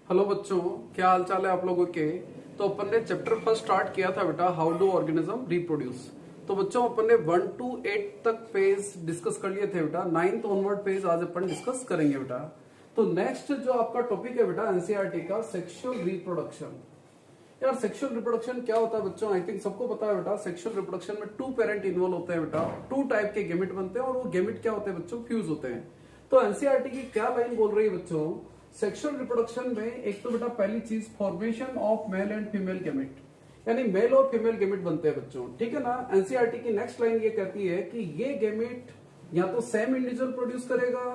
Hello बच्चों, क्या हाल चाल है आप लोगों के। तो अपन ने चैप्टर फर्स्ट स्टार्ट किया था बेटा, हाउ डू ऑर्गेनिज्म रिप्रोड्यूस। तो बच्चों अपन ने 1 to 8 तक पेज डिस्कस कर लिए थे बेटा। 9th ऑनवर्ड पेज आज अपन डिस्कस करेंगे बेटा। तो नेक्स्ट जो आपका टॉपिक है बेटा एनसीईआरटी का, सेक्सुअल रिप्रोडक्शन। यार सेक्सुअल रिप्रोडक्शन क्या होता है बच्चों, आई थिंक सबको पता है बेटा। सेक्सुअल रिप्रोडक्शन में 2 पेरेंट इन्वॉल्व होते हैं बेटा, 2 टाइप के गेमिट बनते हैं और वो गेमिट क्या होते हैं बच्चों, फ्यूज होते हैं। तो एनसीईआरटी की क्या लाइन बोल रही है बच्चों, सेक्सुअल रिप्रोडक्शन में एक तो बेटा पहली चीज formation of male and female gamete, यानी मेल और फीमेल गेमिट बनते हैं बच्चों, ठीक है ना। एनसीईआरटी की नेक्स्ट लाइन ये कहती है कि ये गेमिट या तो सेम इंडिविजुअल प्रोड्यूस करेगा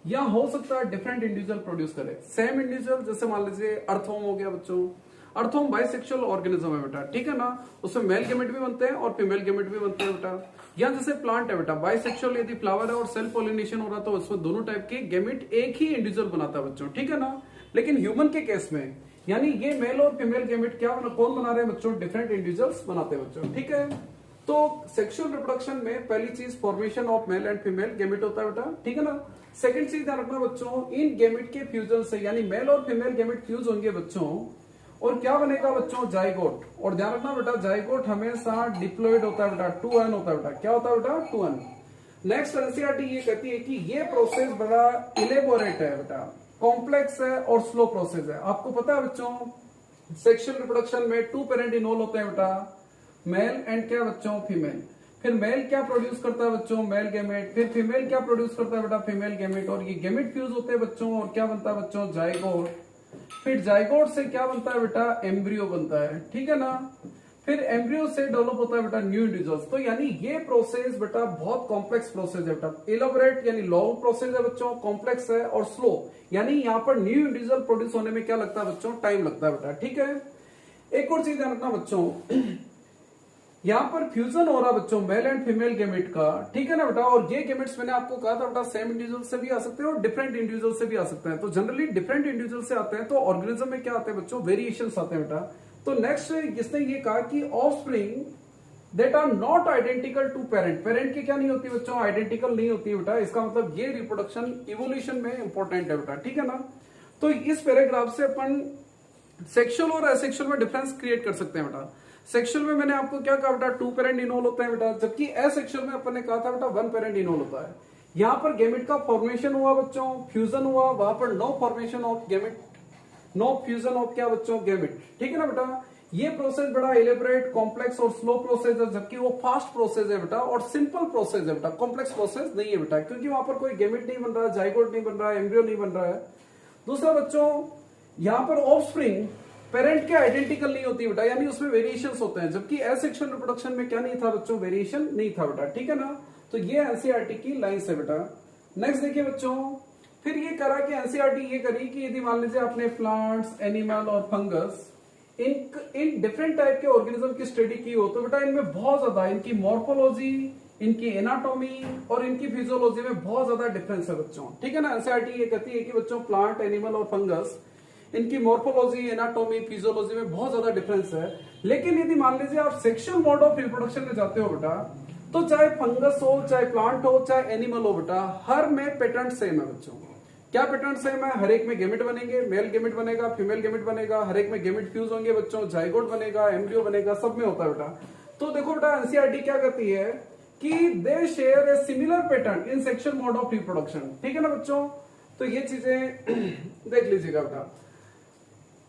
या हो सकता है डिफरेंट इंडिविजुअल प्रोड्यूस करे। सेम इंडिविजुअल जैसे मान लीजिए अर्थवॉर्म हो गया बच्चों, अर्थवॉर्म बाइसेक्सुअल ऑर्गेनिज्म है बेटा, ठीक है ना। उसमें मेल गेमिट भी बनते हैं और फीमेल गेमिट भी बनते हैं बेटा। या जैसे प्लांट है बेटा, बाइसेक्सुअल यदि फ्लावर है और सेल्फ पॉलिनेशन हो रहा है तो उसमें दोनों टाइप के गेमिट एक ही इंडिविजुअल बनाता है बच्चों, ठीक है ना। लेकिन ह्यूमन के केस में यानी ये मेल और फीमेल गेमिट क्या कौन बना रहे हैं बच्चों, डिफरेंट इंडिविजुअल्स बनाते हैं बच्चों, ठीक है। तो सेक्सुअल रिप्रोडक्शन में पहली चीज formation of male and female gamete होता है बेटा, ठीक है ना। सेकंड चीज ध्यान रखना बच्चों, इन गेमिट के फ्यूजन से यानी मेल और फीमेल गेमिट फ्यूज होंगे बच्चों और क्या बनेगा बच्चों, जाइगोट। और ध्यान रखना बेटा जाइगोट हमेशा डिप्लॉइड होता है बेटा, 2n होता है बेटा। क्या होता है बेटा, 2n। नेक्स्ट एनसीईआरटी ये कहती है कि ये प्रोसेस बड़ा इलेबोरेट है बेटा, कॉम्प्लेक्स है और स्लो प्रोसेस है। आपको पता है बच्चों सेक्सुअल रिप्रोडक्शन में 2 पेरेंट इन्वॉल्व होते हैं बेटा, मेल एंड क्या बच्चों, फीमेल। फिर मेल क्या प्रोड्यूस करता है बच्चों, मेल गेमेट। फिर फीमेल क्या प्रोड्यूस करता है बेटा, फीमेल गेमेट। और ये गेमेट फ्यूज होते हैं बच्चों और क्या बनता है बच्चों, जाइगोट। फिर जाइगोट से क्या बनता है बेटा, एम्ब्रियो बनता है, ठीक है ना। फिर एम्ब्रियो से डेवलप होता है बेटा न्यू इंडिविजुअल्स। तो यानी ये प्रोसेस बेटा बहुत कॉम्प्लेक्स प्रोसेस है बेटा, इलेबोरेट यानी लॉन्ग प्रोसेस है बच्चों, कॉम्प्लेक्स है और स्लो यानी यहाँ पर न्यू इंडिविजुअल प्रोड्यूस होने में क्या लगता है बच्चों, टाइम लगता है बेटा, ठीक है। एक और चीज ध्यान रखना बच्चों, यहाँ पर फ्यूजन हो रहा बच्चों मेल एंड फीमेल गेमेट का, ठीक है ना बेटा। और ये गेमेट्स मैंने आपको कहा था बेटा सेम इंडिविजुअल से भी आ सकते हैं और डिफरेंट इंडिविजुअल से भी आ सकते हैं। तो जनरली डिफरेंट इंडिविजुअल से आते हैं तो ऑर्गेनिज्म में क्या आते हैं बच्चों, वेरिएशंस आते हैं बेटा। तो नेक्स्ट इसने ये कहा कि offspring that are not identical to parent, parent की क्या नहीं होती बच्चों, आइडेंटिकल नहीं होती बेटा। इसका मतलब ये रिप्रोडक्शन इवोल्यूशन में इंपॉर्टेंट है बेटा, ठीक है ना। तो इस पैराग्राफ से अपन सेक्सुअल और एसेक्सुअल में डिफरेंस क्रिएट कर सकते हैं बेटा। सेक्सुअल में मैंने आपको क्या कहा बेटा, 2 पेरेंट इन्वॉल्व होते हैं बेटा, जबकि एसेक्सुअल में अपन ने कहा था बेटा 1 पेरेंट इन्वॉल्व होता है। यहां पर गेमिट का फॉर्मेशन हुआ बच्चों, फ्यूजन हुआ, वहां पर no formation of gamete, no fusion of क्या बच्चों, गेमिट, ठीक है ना बेटा। ये प्रोसेस बड़ा इलेबोरेट, कॉम्प्लेक्स और स्लो प्रोसेस है, जबकि वो फास्ट प्रोसेस है बेटा और सिंपल प्रोसेस है बेटा, कॉम्प्लेक्स प्रोसेस नहीं है बेटा, क्योंकि वहां पर कोई गेमिट नहीं बन रहा है, जाइगोट नहीं बन रहा है, एम्ब्रियो नहीं बन रहा है। दूसरा बच्चों यहां पर ऑफस्प्रिंग पेरेंट के आइडेंटिकल नहीं होती बेटा, यानी उसमें वेरिएशंस होते हैं, जबकि एसेक्सुअल रिप्रोडक्शन में क्या नहीं था बच्चों, वेरिएशन नहीं था बेटा, ठीक है ना। तो ये एनसीईआरटी की लाइंस है बेटा। नेक्स्ट देखिए बच्चों, फिर ये करा कि एनसीईआरटी ये करी कि यदि मान लीजिए आपने प्लांट्स, एनिमल और फंगस इन डिफरेंट टाइप के ऑर्गेनिज्म की स्टडी की हो तो बेटा इनमें बहुत ज्यादा इनकी मॉर्फोलॉजी, इनकी एनाटॉमी और इनकी फिजियोलॉजी में बहुत ज्यादा डिफरेंस है बच्चों, ठीक है ना। एनसीईआरटी ये कहती है कि बच्चों प्लांट, एनिमल और फंगस इनकी मॉर्फोलॉजी, एनाटॉमी, फिजियोलॉजी में बहुत ज्यादा डिफरेंस है। लेकिन यदि मान लीजिए आप सेक्सुअल मोड ऑफ रिप्रोडक्शन में जाते हो बेटा, तो चाहे फंगस हो, चाहे प्लांट हो, चाहे एनिमल हो बेटा, हर में पैटर्न सेम है बच्चों। क्या पैटर्न सेम है, हर एक में गेमिट बनेंगे, मेल गेमिट बनेगा, फीमेल गेमिट बनेगा, हर एक में गेमिट फ्यूज होंगे बच्चों, जाइगोट बनेगा, एम्ब्रियो बनेगा, सब में होता है बेटा। तो देखो बेटा एनसीईआरटी क्या कहती है कि they share a similar pattern in sexual mode of reproduction, ठीक है ना बच्चों। तो ये चीजें देख लीजिएगा बेटा।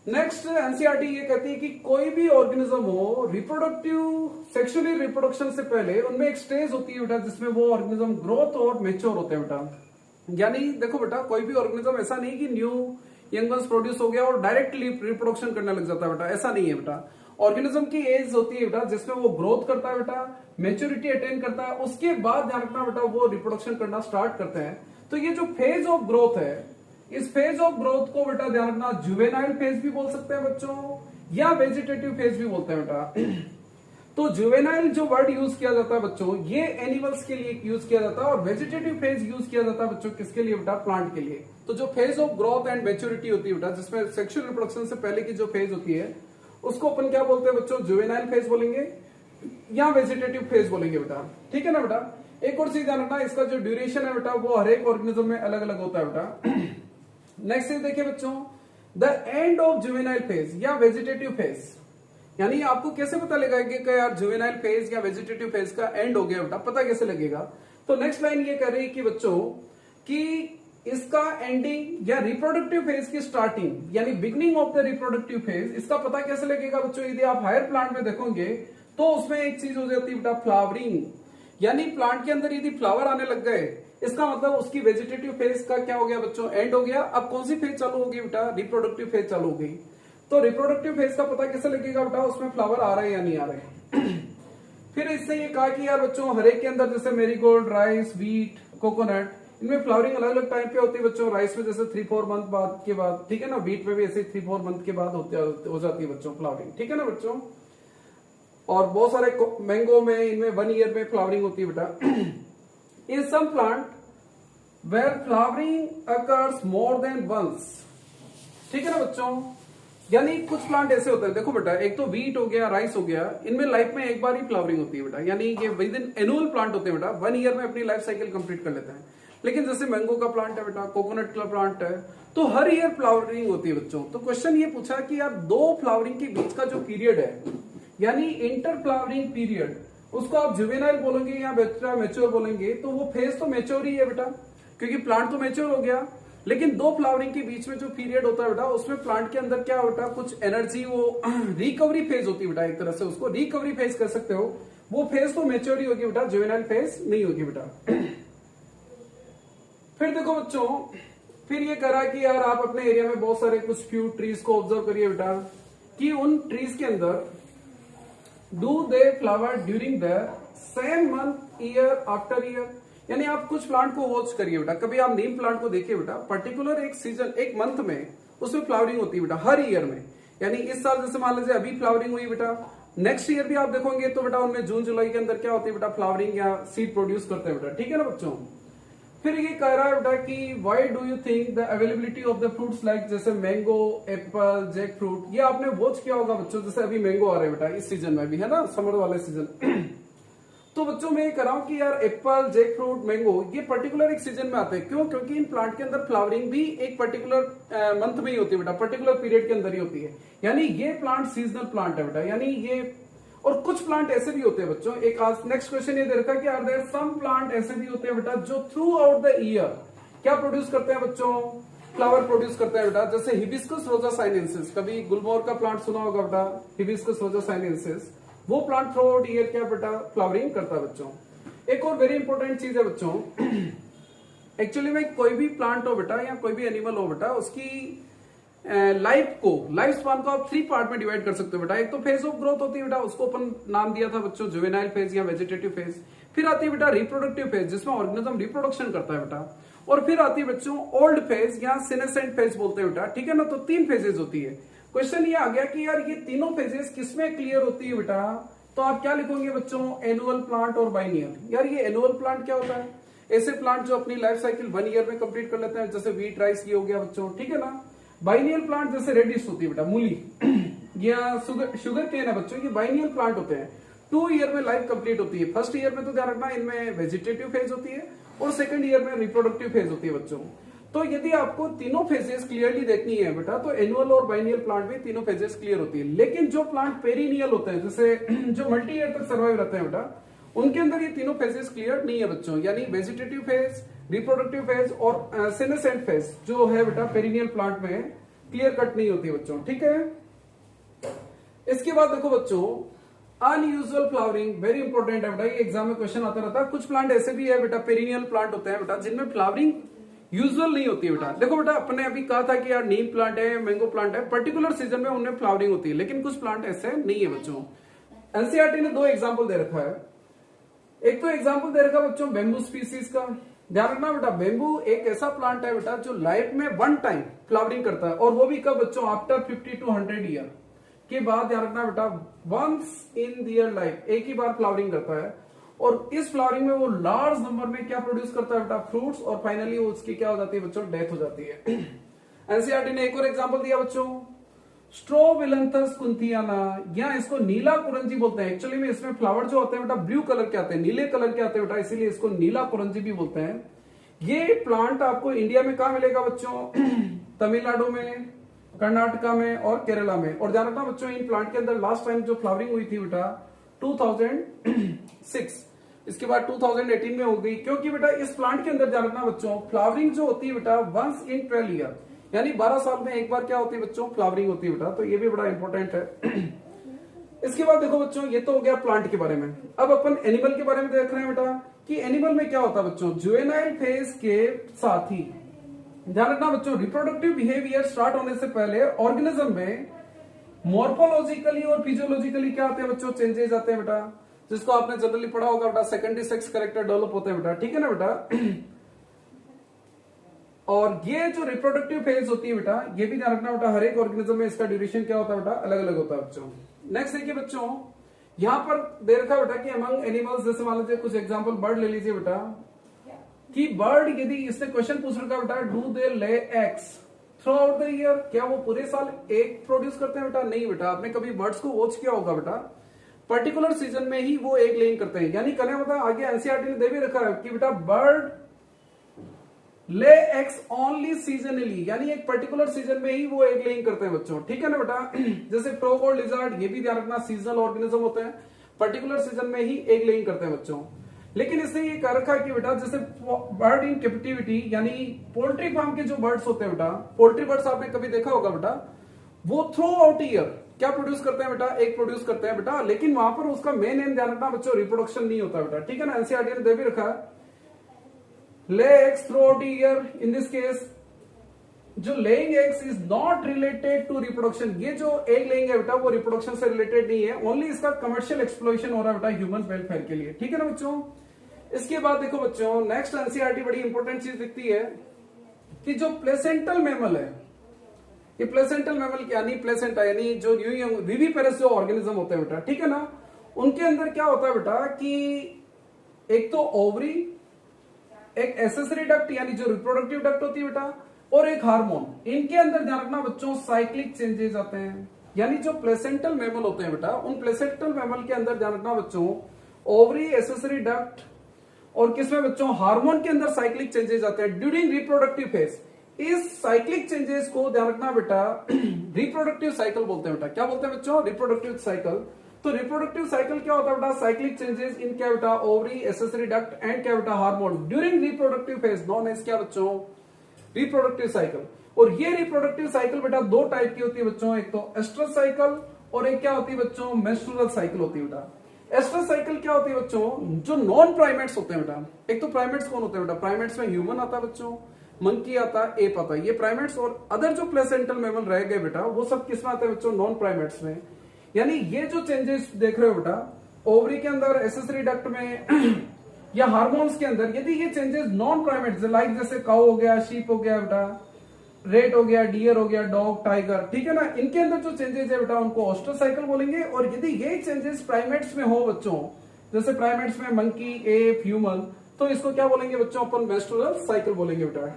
नेक्स्ट एनसीईआरटी ये कहती है कि कोई भी ऑर्गेनिज्म हो रिप्रोडक्टिव सेक्सुअली रिप्रोडक्शन से पहले उनमें एक स्टेज होती है बेटा जिसमें वो ऑर्गेनिज्म ग्रोथ और मेच्योर होते हैं बेटा। यानी देखो बेटा कोई भी ऑर्गेनिज्म ऐसा नहीं कि न्यू यंग वंस प्रोड्यूस हो गया और डायरेक्टली रिप्रोडक्शन करने लग जाता है बेटा, ऐसा नहीं है बेटा। ऑर्गेनिज्म की एज होती है बेटा जिसमें वो ग्रोथ करता है बेटा, मेच्योरिटी अटेन करता है, उसके बाद ध्यान रखना बेटा वो रिप्रोडक्शन करना स्टार्ट करते हैं। तो ये जो फेज ऑफ ग्रोथ है, इस फेज ऑफ ग्रोथ को बेटा ध्यान रखना जुवेनाइल फेज भी बोल सकते हैं बच्चों या वेजिटेटिव फेज भी बोलते हैं बेटा। तो जुवेनाइल जो वर्ड यूज किया जाता है बच्चों ये एनिमल्स के लिए यूज किया जाता है और वेजिटेटिव फेज यूज किया जाता है बच्चों किसके लिए बेटा, प्लांट के लिए। तो जो phase of growth and maturity होती है बेटा जिसमें सेक्सुअल रिप्रोडक्शन से पहले की जो फेज होती है उसको अपन क्या बोलते हैं बच्चों, जुवेनाइल फेज बोलेंगे या वेजिटेटिव फेज बोलेंगे बेटा, ठीक है ना बेटा। एक और चीज ध्यान रखना, इसका जो ड्यूरेशन है बेटा वो हर एक ऑर्गेनिज्म में अलग अलग होता है बेटा। नेक्स्ट चीज देखिए बच्चों, the end of juvenile phase या वेजिटेटिव फेज, यानी आपको कैसे पता लगेगा कि यार जुवेनाइल फेज या वेजिटेटिव फेज का एंड हो गया बेटा, पता कैसे लगेगा? तो नेक्स्ट लाइन ये कह रही है कि बच्चों कि इसका एंडिंग या रिप्रोडक्टिव फेज की स्टार्टिंग यानी beginning of the reproductive phase, इसका पता कैसे लगेगा बच्चों? यदि आप हायर प्लांट में देखोगे तो उसमें एक चीज हो जाती है बेटा फ्लावरिंग, यानी प्लांट के अंदर यदि फ्लावर आने लग गए इसका मतलब उसकी वेजिटेटिव फेज का क्या हो गया बच्चों? एंड हो गया। अब कौन सी फेज चालू होगी बेटा? रिप्रोडक्टिव फेज चालू हो गई। तो रिप्रोडक्टिव फेज का पता कैसे लगेगा बेटा? उसमें फ्लावर आ रहे हैं या नहीं आ रहे। फिर इससे ये कहा कि यार बच्चों हर एक के अंदर जैसे मेरीगोल्ड, राइस, व्हीट, कोकोनट, इनमें फ्लावरिंग अलग अलग टाइम पे होती है बच्चों। राइस में जैसे 3-4 मंथ बाद के बाद, ठीक है ना, व्हीट में भी ऐसे 3-4 मंथ के बाद हो जाती है बच्चों फ्लावरिंग, ठीक है ना बच्चों। और बहुत सारे मैंगो में इनमें 1 ईयर में फ्लावरिंग होती है बेटा। In some plant where flowering occurs more than once, ठीक है ना बच्चों। यानी कुछ प्लांट ऐसे होते हैं, देखो बेटा, एक तो व्हीट हो गया, राइस हो गया, इनमें लाइफ में एक बार ही फ्लावरिंग होती है बेटा, यानी ये विद इन एनुअल प्लांट होते हैं बेटा, 1 ईयर में अपनी लाइफ साइकिल कंप्लीट कर लेते हैं। लेकिन जैसे मैंगो का प्लांट है बेटा, कोकोनट का प्लांट है, तो हर ईयर फ्लावरिंग होती है बच्चों। तो क्वेश्चन ये पूछा कि यार 2 फ्लावरिंग के बीच का जो पीरियड है यानी इंटर फ्लावरिंग पीरियड, उसको आप जुवेनाइल बोलेंगे या बेटा मेच्योर बोलेंगे, तो वो फेज तो मेच्योर ही है बेटा, क्योंकि प्लांट तो मेच्योर हो गया। लेकिन 2 फ्लावरिंग के बीच में जो पीरियड होता है बेटा, उसमें प्लांट के अंदर क्या होता है, कुछ एनर्जी, वो रिकवरी फेज होती है बेटा, एक तरह से उसको रिकवरी फेज कर सकते हो। वो फेज तो मेच्योर ही होगी बेटा, जुवेनाइल फेज नहीं होगी बेटा। फिर देखो बच्चों, फिर ये करा कि यार आप अपने एरिया में बहुत सारे कुछ फ्यू ट्रीज को ऑब्जर्व करिए बेटा, कि उन ट्रीज के अंदर do they flower during the same month year after year, यानी आप कुछ प्लांट को वॉच करिए बेटा। कभी आप नीम प्लांट को देखिए बेटा, पर्टिकुलर एक सीजन, एक मंथ में उसमें फ्लावरिंग होती है बेटा, हर ईयर में। यानी इस साल जैसे मान लीजिए अभी फ्लावरिंग हुई बेटा, नेक्स्ट ईयर भी आप देखोगे तो बेटा उनमें जून जुलाई के अंदर क्या होती है बेटा, फ्लावरिंग या सीड प्रोड्यूस करते हैं बेटा, ठीक है ना बच्चों। फिर ये कह रहा है बेटा कि why do you think the availability of the fruits like जैसे मैंगो, एप्पल, जैक फ्रूट, ये आपने वॉच किया होगा बच्चों, जैसे अभी मैंगो आ रहे हैं बेटा इस सीजन में भी, है ना, समर वाले सीजन। तो बच्चों मैं ये कर रहा हूं कि यार एप्पल, जैक फ्रूट, मैंगो, ये पर्टिकुलर एक सीजन में आते हैं। क्यों? क्योंकि इन प्लांट के अंदर फ्लावरिंग भी एक पर्टिकुलर मंथ में ही होती है बेटा, पर्टिकुलर पीरियड के अंदर ही होती है। यानी ये प्लांट सीजनल प्लांट है बेटा, यानी ये। और कुछ प्लांट ऐसे भी होते हैं बच्चों, एक आज नेक्स्ट क्वेश्चन ये दे रखा है कि आर देयर सम प्लांट ऐसे भी होते हैं बेटा जो थ्रू आउट द ईयर क्या प्रोड्यूस करते हैं बच्चों, फ्लावर प्रोड्यूस करते हैं बेटा। जैसे हिबिस्कस रोजा साइनेंसिस, कभी गुलमोहर का प्लांट सुना होगा बेटा, हिबिस्कस रोजा साइनेंसिस, वो प्लांट थ्रू आउट ईयर क्या बेटा फ्लावरिंग करता है बच्चों। एक और वेरी इंपॉर्टेंट चीज है बच्चों, एक्चुअली में कोई भी प्लांट हो बेटा या कोई भी एनिमल हो बेटा, उसकी लाइफ स्पान को आप 3 पार्ट में डिवाइड कर सकते हो बेटा। एक तो फेज ऑफ ग्रोथ होती है बेटा, उसको अपन नाम दिया था बच्चों जुवेनाइल फेज या वेजिटेटिव फेज। फिर आती है बेटा रिप्रोडक्टिव फेज, जिसमें ऑर्गेनिज्म रिप्रोडक्शन करता है बेटा। और फिर आती है बच्चों ओल्ड फेज या सीनेसेंट फेज बोलते हैं बेटा, ठीक है ना। तो 3 फेजेस होती है। क्वेश्चन ये आ गया कि यार ये तीनों फेजेस किसमें क्लियर होती है बेटा, तो आप क्या लिखोगे बच्चों, एनुअल प्लांट और बाइनियल। यार ये एनुअल प्लांट क्या होता है, ऐसे प्लांट जो अपनी लाइफ साइकिल 1 ईयर में कंप्लीट कर लेते हैं, जैसे व्हीट, राइस, ये हो गया बच्चों, ठीक है ना। बाइनियल प्लांट जैसे रेडिश होती है बेटा, मूली या शुगर केन है बच्चों, ये बाइनियल प्लांट होते हैं। 2 ईयर में लाइफ कंप्लीट होती है। फर्स्ट ईयर में तो ध्यान रखना इनमें वेजिटेटिव फेज होती है और सेकंड ईयर में रिप्रोडक्टिव फेज होती है बच्चों। तो यदि आपको तीनों फेजेस क्लियरली देखनी है बेटा, तो एनुअल और बाइनियल प्लांट में तीनों फेजेस क्लियर होती है। लेकिन जो प्लांट पेरिनियल होते हैं, जैसे जो मल्टी ईयर तक सर्वाइव रहते हैं बेटा, उनके अंदर ये तीनों फेजेस क्लियर नहीं है बच्चों, यानी वेजिटेटिव फेज, रिप्रोडक्टिव फेज और सेनेसेंट फेज जो है बेटा पेरिनियल प्लांट में क्लियर कट नहीं होती बच्चों, ठीक है। इसके बाद देखो बच्चों अनयूजुअल फ्लावरिंग, वेरी इंपॉर्टेंट है बेटा, ये एग्जाम में क्वेश्चन आता रहता है। कुछ प्लांट ऐसे भी है बेटा, पेरिनियल प्लांट होते हैं बेटा, जिनमें फ्लावरिंग यूजुअल नहीं होती है बेटा। देखो बेटा, अपने अभी कहा था कि यार नीम प्लांट है, मैंगो प्लांट है, पर्टिकुलर सीजन में उनमें फ्लावरिंग होती है, लेकिन कुछ प्लांट ऐसे नहीं है बच्चों। एनसीईआरटी ने 2 एग्जाम्पल दे रखा है। एक तो एग्जाम्पल दे रखा बच्चों बेम्बू स्पीसीज का, ध्यान रखना बेटा, बेम्बू एक ऐसा प्लांट है बेटा जो लाइफ में 1 टाइम फ्लावरिंग करता है, और वो भी कब बच्चों, आफ्टर 50 to 100 ईयर के बाद। ध्यान रखना बेटा, वंस इन दियर लाइफ एक ही बार फ्लावरिंग करता है, और इस फ्लावरिंग में वो लार्ज नंबर में क्या प्रोड्यूस करता है बेटा, फ्रूट्स, और फाइनली उसकी क्या हो जाती है बच्चों, डेथ हो जाती है। एनसीईआरटी ने एक और एग्जाम्पल दिया बच्चों, स्ट्रोबिलंथस कुंथियाना, या इसको नीला कुरंजी बोलते हैं। एक्चुअली में इसमें फ्लावर जो होते हैं बेटा ब्लू कलर के आते हैं, नीले कलर के आते हैं बेटा, इसीलिए इसको नीला कुरंजी भी बोलते हैं। ये प्लांट आपको इंडिया में कहा मिलेगा बच्चों, तमिलनाडु में, कर्नाटका में और केरला में। और ध्यान रखना बच्चों इन प्लांट के अंदर लास्ट टाइम जो फ्लावरिंग हुई थी बेटा 2006, इसके बाद 2018 में हो गई, क्योंकि बेटा इस प्लांट के अंदर ध्यान रखना बच्चों फ्लावरिंग जो होती है बेटा वंस इन 12 ईयर, यानी 12 साल में एक बार क्या होती है बच्चों फ्लावरिंग होती है बेटा, तो ये भी बड़ा इंपॉर्टेंट है। इसके बाद देखो बच्चों ये तो हो गया प्लांट के बारे में। अब अपन एनिमल के बारे में देख रहे हैं बेटा कि एनिमल में क्या होता है बच्चों, जुवेनाइल फेज के साथ ही ध्यान रखना बच्चों रिप्रोडक्टिव बिहेवियर स्टार्ट होने से पहले ऑर्गेनिज्म में मॉर्फोलॉजिकली और फिजियोलॉजिकली क्या आते हैं बच्चों, चेंजेस आते हैं बेटा, जिसको आपने जनरली पढ़ा होगा बेटा सेकेंडरी सेक्स कैरेक्टर डेवलप होते हैं बेटा, ठीक है ना बेटा। और ये जो रिप्रोडक्टिव फेज होती है बेटा ये भी ध्यान रखना बेटा हर एक ऑर्गेनिज्म में इसका ड्यूरेशन क्या होता है बेटा अलग अलग होता है बच्चों। नेक्स्ट देखिए बच्चों यहां पर दे रखा बेटा कि अमंग एनिमल्स, जैसे मान लीजिए कुछ एग्जांपल बर्ड ले लीजिए बेटा कि बर्ड यदि इसने क्वेश्चन पूछ रखा बेटा do they lay eggs through out the year, क्या वो पूरे साल एग प्रोड्यूस करते हैं बेटा, नहीं बेटा। आपने कभी बर्ड्स को वॉच किया होगा बेटा पर्टिकुलर सीजन में ही वो एग लेइंग करते हैं, यानी कहने मतलब आगे एनसीईआरटी ने दे भी रखा है कि बेटा bird lay eggs only seasonally, यानी एक पर्टिकुलर सीजन में ही वो एग लेइंग करते हैं बच्चों, ठीक है ना बेटा। जैसे फ्रॉग और लिजर्ड ये भी ध्यान रखना सीजनल ऑर्गेनिज्म होते हैं, पर्टिकुलर सीजन में ही एग लेइंग करते हैं बच्चों। लेकिन इसने ये कह रखा है कि बेटा जैसे बर्ड इन कैप्टिविटी, यानी पोल्ट्री फार्म के जो बर्ड्स होते हैं बेटा, पोल्ट्री बर्ड्स आपने कभी देखा होगा बेटा, वो थ्रू आउट ईयर क्या प्रोड्यूस करते हैं बेटा, एग प्रोड्यूस करते हैं बेटा, लेकिन वहां पर उसका मेन एम ध्यान रखना बच्चों रिप्रोडक्शन नहीं होता बेटा, ठीक है ना। एनसीईआरटी ने दे भी रखा है lay eggs throughout the year, in this case जो laying eggs is not related to reproduction, ये जो egg laying है बेटा वो रिप्रोडक्शन से रिलेटेड नहीं है, ओनली इसका कमर्शियल एक्सप्लोइटेशन हो रहा है बेटा ह्यूमन वेलफेयर के लिए, ठीक है ना बच्चों। इसके बाद देखो बच्चों नेक्स्ट एनसीईआरटी बड़ी इंपॉर्टेंट चीज दिखती है कि जो प्लेसेंटल मैमल है, ये प्लेसेंटल मैमल यानी प्लेसेंटा यानी जो विविपेरस जो ऑर्गेनिज्म होते हैं बेटा, ठीक है ना, उनके अंदर क्या होता है बेटा कि एक तो ओवरी, एक एसेसरी डक्ट यानी जो रिप्रोडक्टिव डक्ट होती है बेटा, और एक हार्मोन, इनके अंदर ध्यान रखना बच्चों साइक्लिक चेंजेस आते हैं। यानी जो प्लेसेंटल मैमल होते हैं बेटा उन प्लेसेंटल मैमल के अंदर ध्यान रखना बच्चों ओवरी, एसेसरी डक्ट और किसमें बच्चों हार्मोन के अंदर साइक्लिक चेंजेस आते हैं ड्यूरिंग रिप्रोडक्टिव फेज। इस साइक्लिक चेंजेस को ध्यान रखना बेटा रिप्रोडक्टिव साइकिल बोलते हैं बेटा, क्या बोलते हैं बच्चों, रिप्रोडक्टिव साइकिल। तो रिप्रोडक्टिव साइकिल क्या होता है बेटा, साइक्लिक चेंजेस इन क्या बेटा ओवरी, एसेसरी डक्ट एंड क्या बेटा hormone during reproductive phase known as क्या बच्चों रिप्रोडक्टिव साइकिल। और ये रिप्रोडक्टिव साइकिल बेटा दो टाइप की होती है बच्चों, एक तो एस्ट्रस साइकिल और एक क्या होती है बच्चों मेंस्ट्रुअल साइकिल होती है बेटा। एस्ट्रस साइकिल क्या होती है बच्चों, जो नॉन प्राइमेट्स होते हैं बेटा, एक तो प्राइमेट्स कौन होते हैं बेटा, प्राइमेट्स में ह्यूमन आता है बच्चों, मंकी आता है, एप आता है, ये प्राइमेट्स। और अदर जो प्लेसेंटल मैमल रह गए बेटा वो सब किसमें आते हैं बच्चों, नॉन प्राइमेट्स में। यानी ये जो चेंजेस देख रहे हो बेटा ओवरी के अंदर, एसेसरी डक्ट में या हार्मोन्स के अंदर, यदि ये चेंजेस नॉन प्राइमेट्स लाइक जैसे काऊ हो गया, शीप हो गया बेटा, रेट हो गया, डियर हो गया, डॉग, टाइगर, ठीक है ना, इनके अंदर जो चेंजेस है बेटा उनको ऑस्ट्रोसाइकल बोलेंगे। और यदि ये चेंजेस प्राइमेट्स में हो बच्चों, जैसे प्राइमेट्स में मंकी, एप, ह्यूमन, तो इसको क्या बोलेंगे बच्चों अपन मेंस्ट्रुअल साइकिल बोलेंगे बेटा।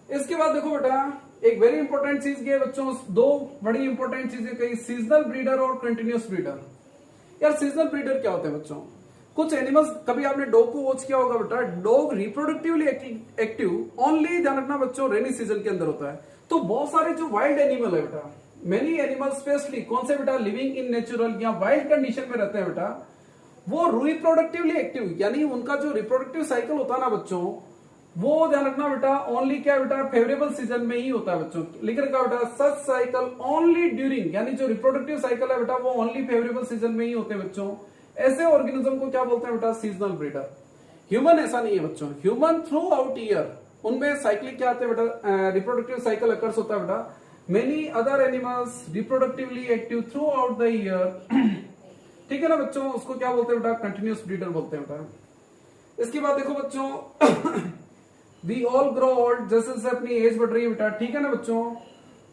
इसके बाद देखो बेटा एक वेरी इंपॉर्टेंट चीज ये बच्चों, दो बड़ी इंपॉर्टेंट चीजें कही, सीजनल ब्रीडर और कंटिन्यूस ब्रीडर। यार सीजनल ब्रीडर क्या होते हैं बच्चों, कुछ एनिमल्स, कभी आपने डॉग को वॉच किया होगा बेटा, डॉग रिप्रोडक्टिवली एक्टिव ओनली ध्यान रखना बच्चों रेनी सीजन के अंदर होता है। तो बहुत सारे जो वाइल्ड एनिमल है बेटा, मेनी एनिमल्स स्पेशली कौन से बेटा लिविंग इन नेचुरल या वाइल्ड कंडीशन में रहते हैं बेटा, वो रिप्रोडक्टिवली एक्टिव, यानी उनका जो रिप्रोडक्टिव साइकिल होता है ना बच्चों वो ध्यान रखना बेटा ओनली क्या बेटा फेवरेबल सीजन में ही होता है बच्चों। लिख रखा बेटा सच साइकिल ओनली ड्यूरिंग, यानी जो रिप्रोडक्टिव साइकिल है बेटा वो ओनली फेवरेबल सीजन में ही होते हैं बच्चों। ऐसे ऑर्गेनिज्म को क्या बोलते हैं बेटा, सीजनल ब्रीडर। ह्यूमन ऐसा नहीं है बच्चों, ह्यूमन थ्रू आउट ईयर उनमें साइक्लिक क्या आते हैं बेटा, रिप्रोडक्टिव साइकिल अकर्स होता है बेटा। Many other animals reproductively active through out the year, ठीक है ना बच्चों, उसको क्या बोलते हैं बेटा, कंटिन्यूस ब्रीडर बोलते हैं बेटा। इसके बाद देखो बच्चों वी ऑल ग्रो ओल्ड, जैसे जैसे अपनी एज बढ़ रही है बेटा, ठीक है ना बच्चों,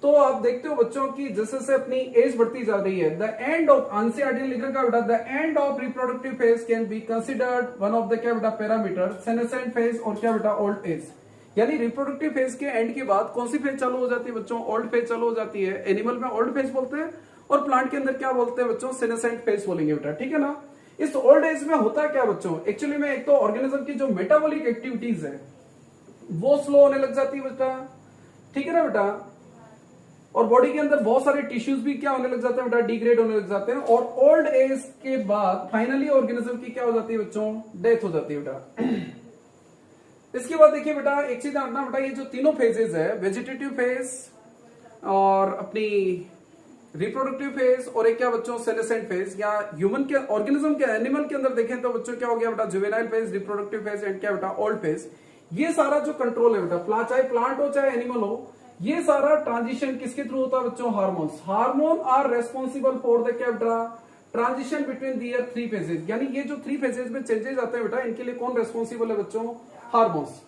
तो आप देखते हो बच्चों की जैसे जैसे अपनी एज बढ़ती जा रही है, द एंड ऑफ एनसीईआरटी लिख रखा बेटा, the end of reproductive phase can be considered one of the क्या बेटा पैरामीटर, सेनेसेंट फेज और क्या बेटा ओल्ड एज। यानी रिप्रोडक्टिव फेज के एंड के बाद कौन सी फेज चालू हो जाती है बच्चों, ओल्ड फेज चालू हो जाती है। एनिमल में ओल्ड फेज बोलते हैं और प्लांट के अंदर क्या बोलते हैं बच्चों, सेनेसेंट फेज बोलेंगे बेटा, ठीक है ना। इस ओल्ड एज में होता क्या बच्चों, एक्चुअली में एक तो ऑर्गेनिज्म की जो मेटाबॉलिक एक्टिविटीज है वो स्लो होने लग जाती है बेटा, ठीक है ना बेटा। और बॉडी के अंदर बहुत सारे टिश्यूज भी क्या होने लग जाते हैं बेटा, डिग्रेड होने लग जाते हैं, और ओल्ड एज के बाद फाइनली ऑर्गेनिज्म की क्या हो जाती है बच्चों, डेथ हो जाती है बेटा। इसके बाद देखिए बेटा एक चीज जानना बेटा, ये जो तीनों फेजेस है, वेजिटेटिव फेज और अपनी रिप्रोडक्टिव फेज और एक क्या बच्चों, सेनेसेंट फेज, या ह्यूमन के ऑर्गेनिज्म के एनिमल के अंदर देखें तो बच्चों क्या हो गया बेटा, juvenile phase, reproductive phase and क्या बेटा, ओल्ड फेज। ये सारा जो कंट्रोल है बेटा, चाहे प्लांट हो चाहे एनिमल हो, ये सारा ट्रांजिशन किसके थ्रू होता है बच्चों, hormones. Hormone are responsible for the क्या बेटा, transition between their three phases. यानी ये जो थ्री फेजेस में चेंजेस आते हैं बेटा, इनके लिए कौन रेस्पॉन्सिबल है बच्चों, hormones.